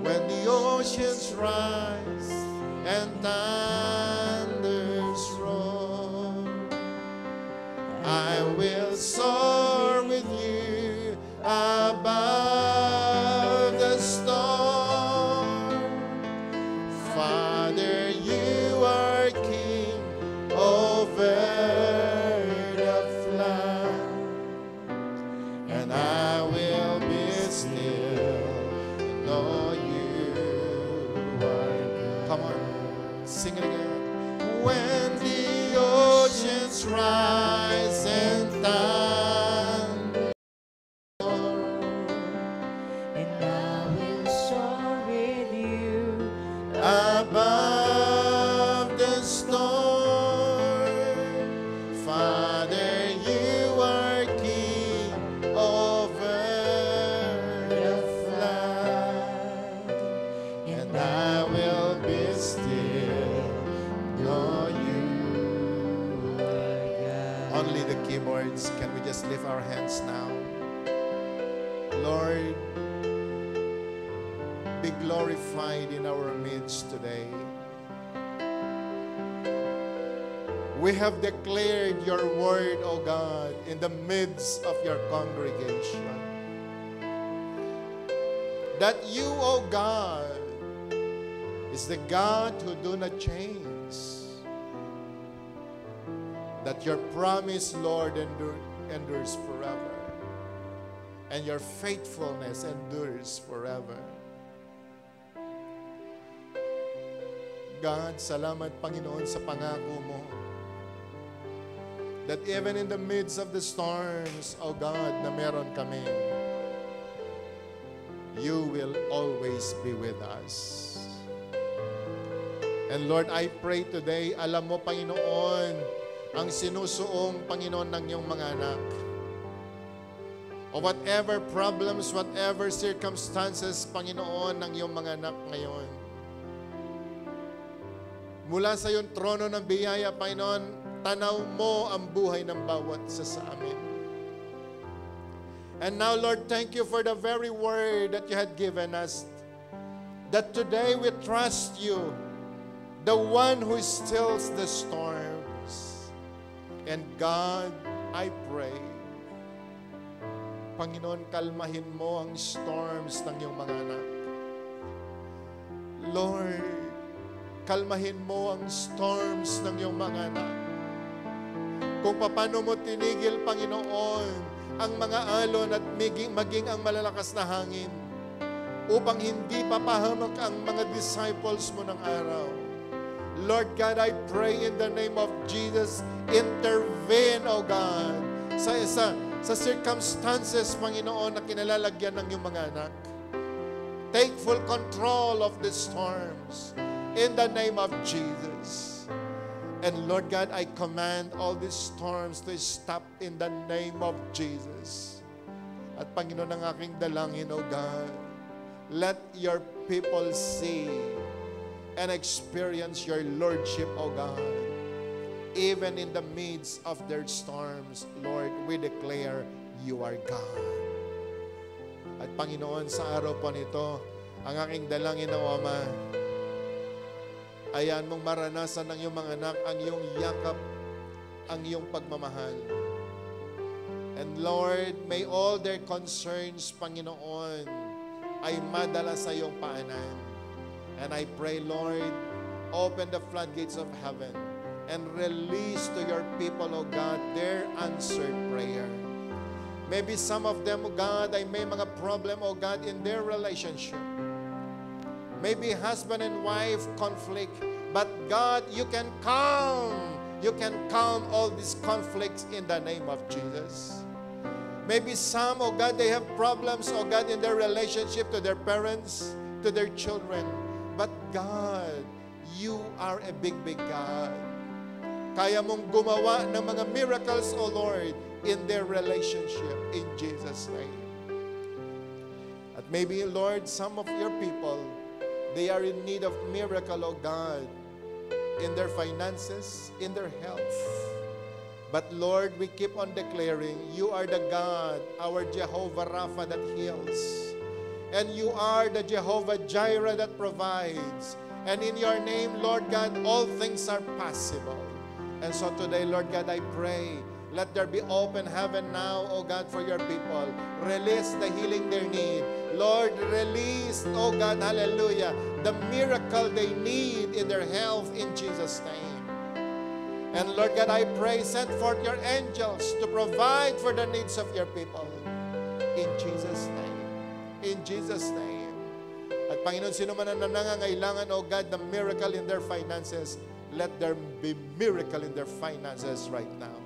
When the oceans rise and thunders roar, I will soar with you above the storm. Father, you are King over the flood, and I will be still and know you are God. Come on, sing it again. When the oceans rise and thunder, And I will soar with you above the storm. Father, you are King over the flood, and I will be still, know you are God. Only the keyboards. Can we just lift our hands now? Lord, be glorified in our midst today. We have declared your word, O God, in the midst of your congregation. That you, O God, is the God who do not change. That your promise, Lord, endures forever. And your faithfulness endures forever. God, salamat Panginoon sa pangako mo. That even in the midst of the storms, O God, na meron kami, you will always be with us. And Lord, I pray today, alam mo Panginoon, ang sinusuong Panginoon ng iyong mga anak. O whatever problems, whatever circumstances, Panginoon, ng iyong mga anak ngayon. Mula sa iyong trono ng biyaya, Panginoon, tanaw mo ang buhay ng bawat isa sa amin. And now, Lord, thank you for the very word that you had given us. That today we trust you, the one who stills the storms. And God, I pray, Panginoon, kalmahin mo ang storms ng iyong mga anak. Lord, kalmahin mo ang storms ng iyong mga anak. Kung paano mo tinigil, Panginoon, ang mga alon at maging ang malalakas na hangin upang hindi papahamak ang mga disciples mo ng araw. Lord God, I pray in the name of Jesus, intervene, O God, sa circumstances, Panginoon, na kinalalagyan ng iyong mga anak. Take full control of the storms in the name of Jesus. And Lord God, I command all these storms to stop in the name of Jesus. At Panginoon, ang aking dalangin, O God, let your people see and experience your Lordship, O God. Even in the midst of their storms, Lord, we declare you are God. At Panginoon, sa araw po nito, ang aking dalangin, O Ama, ayan mong maranasan ng iyong mga anak ang iyong yakap, ang iyong pagmamahal. And Lord, may all their concerns, Panginoon, ay madala sa iyong paanan. And I pray, Lord, open the floodgates of heaven and release to your people, O God, their answered prayer. Maybe some of them, O God, ay may mga problem, O God, in their relationship. Maybe husband and wife conflict, but God, you can calm all these conflicts in the name of Jesus. Maybe some, oh God, they have problems, oh God, in their relationship to their parents, to their children. But God, you are a big, big God. Kaya mong gumawa ng mga miracles, oh Lord, in their relationship, in Jesus' name. At maybe, Lord, some of your people, they are in need of miracle, oh God, in their finances, in their health. But Lord, we keep on declaring, you are the God, our Jehovah Rapha that heals. And you are the Jehovah Jireh that provides. And in your name, Lord God, all things are possible. And so today, Lord God, I pray, let there be open heaven now, oh God, for your people. Release the healing they need. Lord, release, oh God, hallelujah, the miracle they need in their health in Jesus' name. And Lord God, I pray, send forth your angels to provide for the needs of your people. In Jesus' name. In Jesus' name. At Panginoon, sino man ang nangangailangan, oh God, the miracle in their finances, let there be miracle in their finances right now.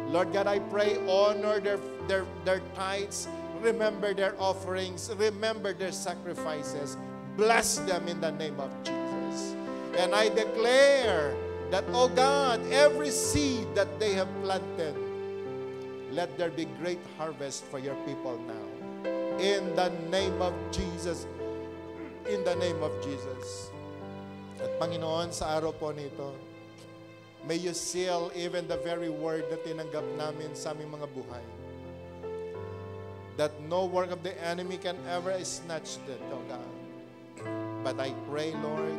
Lord God, I pray, honor their tithes, remember their offerings, remember their sacrifices, bless them in the name of Jesus. And I declare that, oh God, every seed that they have planted, let there be great harvest for your people now. In the name of Jesus. In the name of Jesus. At Panginoon, sa araw po nito, may you seal even the very word na tinanggap namin sa aming mga buhay. That no work of the enemy can ever snatch that, oh God. But I pray, Lord,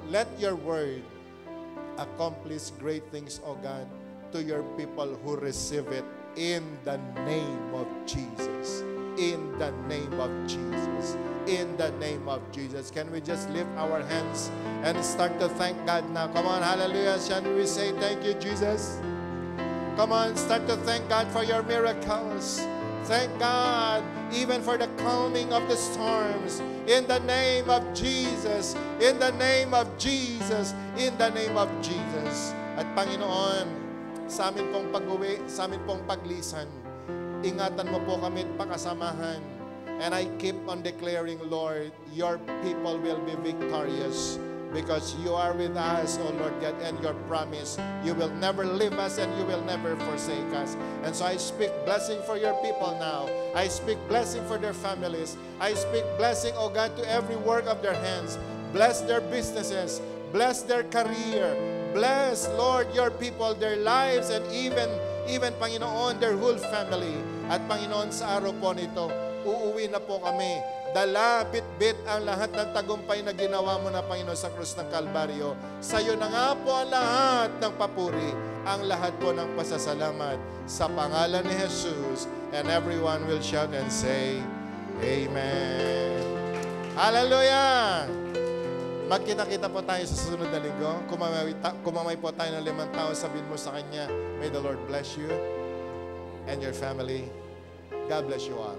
let your word accomplish great things, O God, to your people who receive it in the name of Jesus. In the name of Jesus. In the name of Jesus. Can we just lift our hands and start to thank God now? Come on, hallelujah. Shall we say thank you, Jesus? Come on, start to thank God for your miracles. Thank God even for the calming of the storms. In the name of Jesus. In the name of Jesus. In the name of Jesus. At Panginoon, sa amin pong pag-uwi, sa amin pong paglisan, ingatan mo po kami at pakasamahan. And I keep on declaring, Lord, your people will be victorious because you are with us, O Lord God, and your promise, you will never leave us and you will never forsake us. And so I speak blessing for your people now. I speak blessing for their families. I speak blessing, O God, to every work of their hands. Bless their businesses. Bless their career. Bless, Lord, your people, their lives, and even Panginoon, their whole family. At Panginoon, sa araw po nito, uuwi na po kami. Dala, bit-bit ang lahat ng tagumpay na ginawa mo na, Panginoon, sa krus ng Kalbaryo. Sa iyo na nga po ang lahat ng papuri, ang lahat po ng pasasalamat sa pangalan ni Jesus. And everyone will shout and say, Amen. Hallelujah! Magkita-kita po tayo sa susunod na linggo. Kumamay po tayo ng 5 tao, sabihin mo sa Kanya, may the Lord bless you and your family. God bless you all.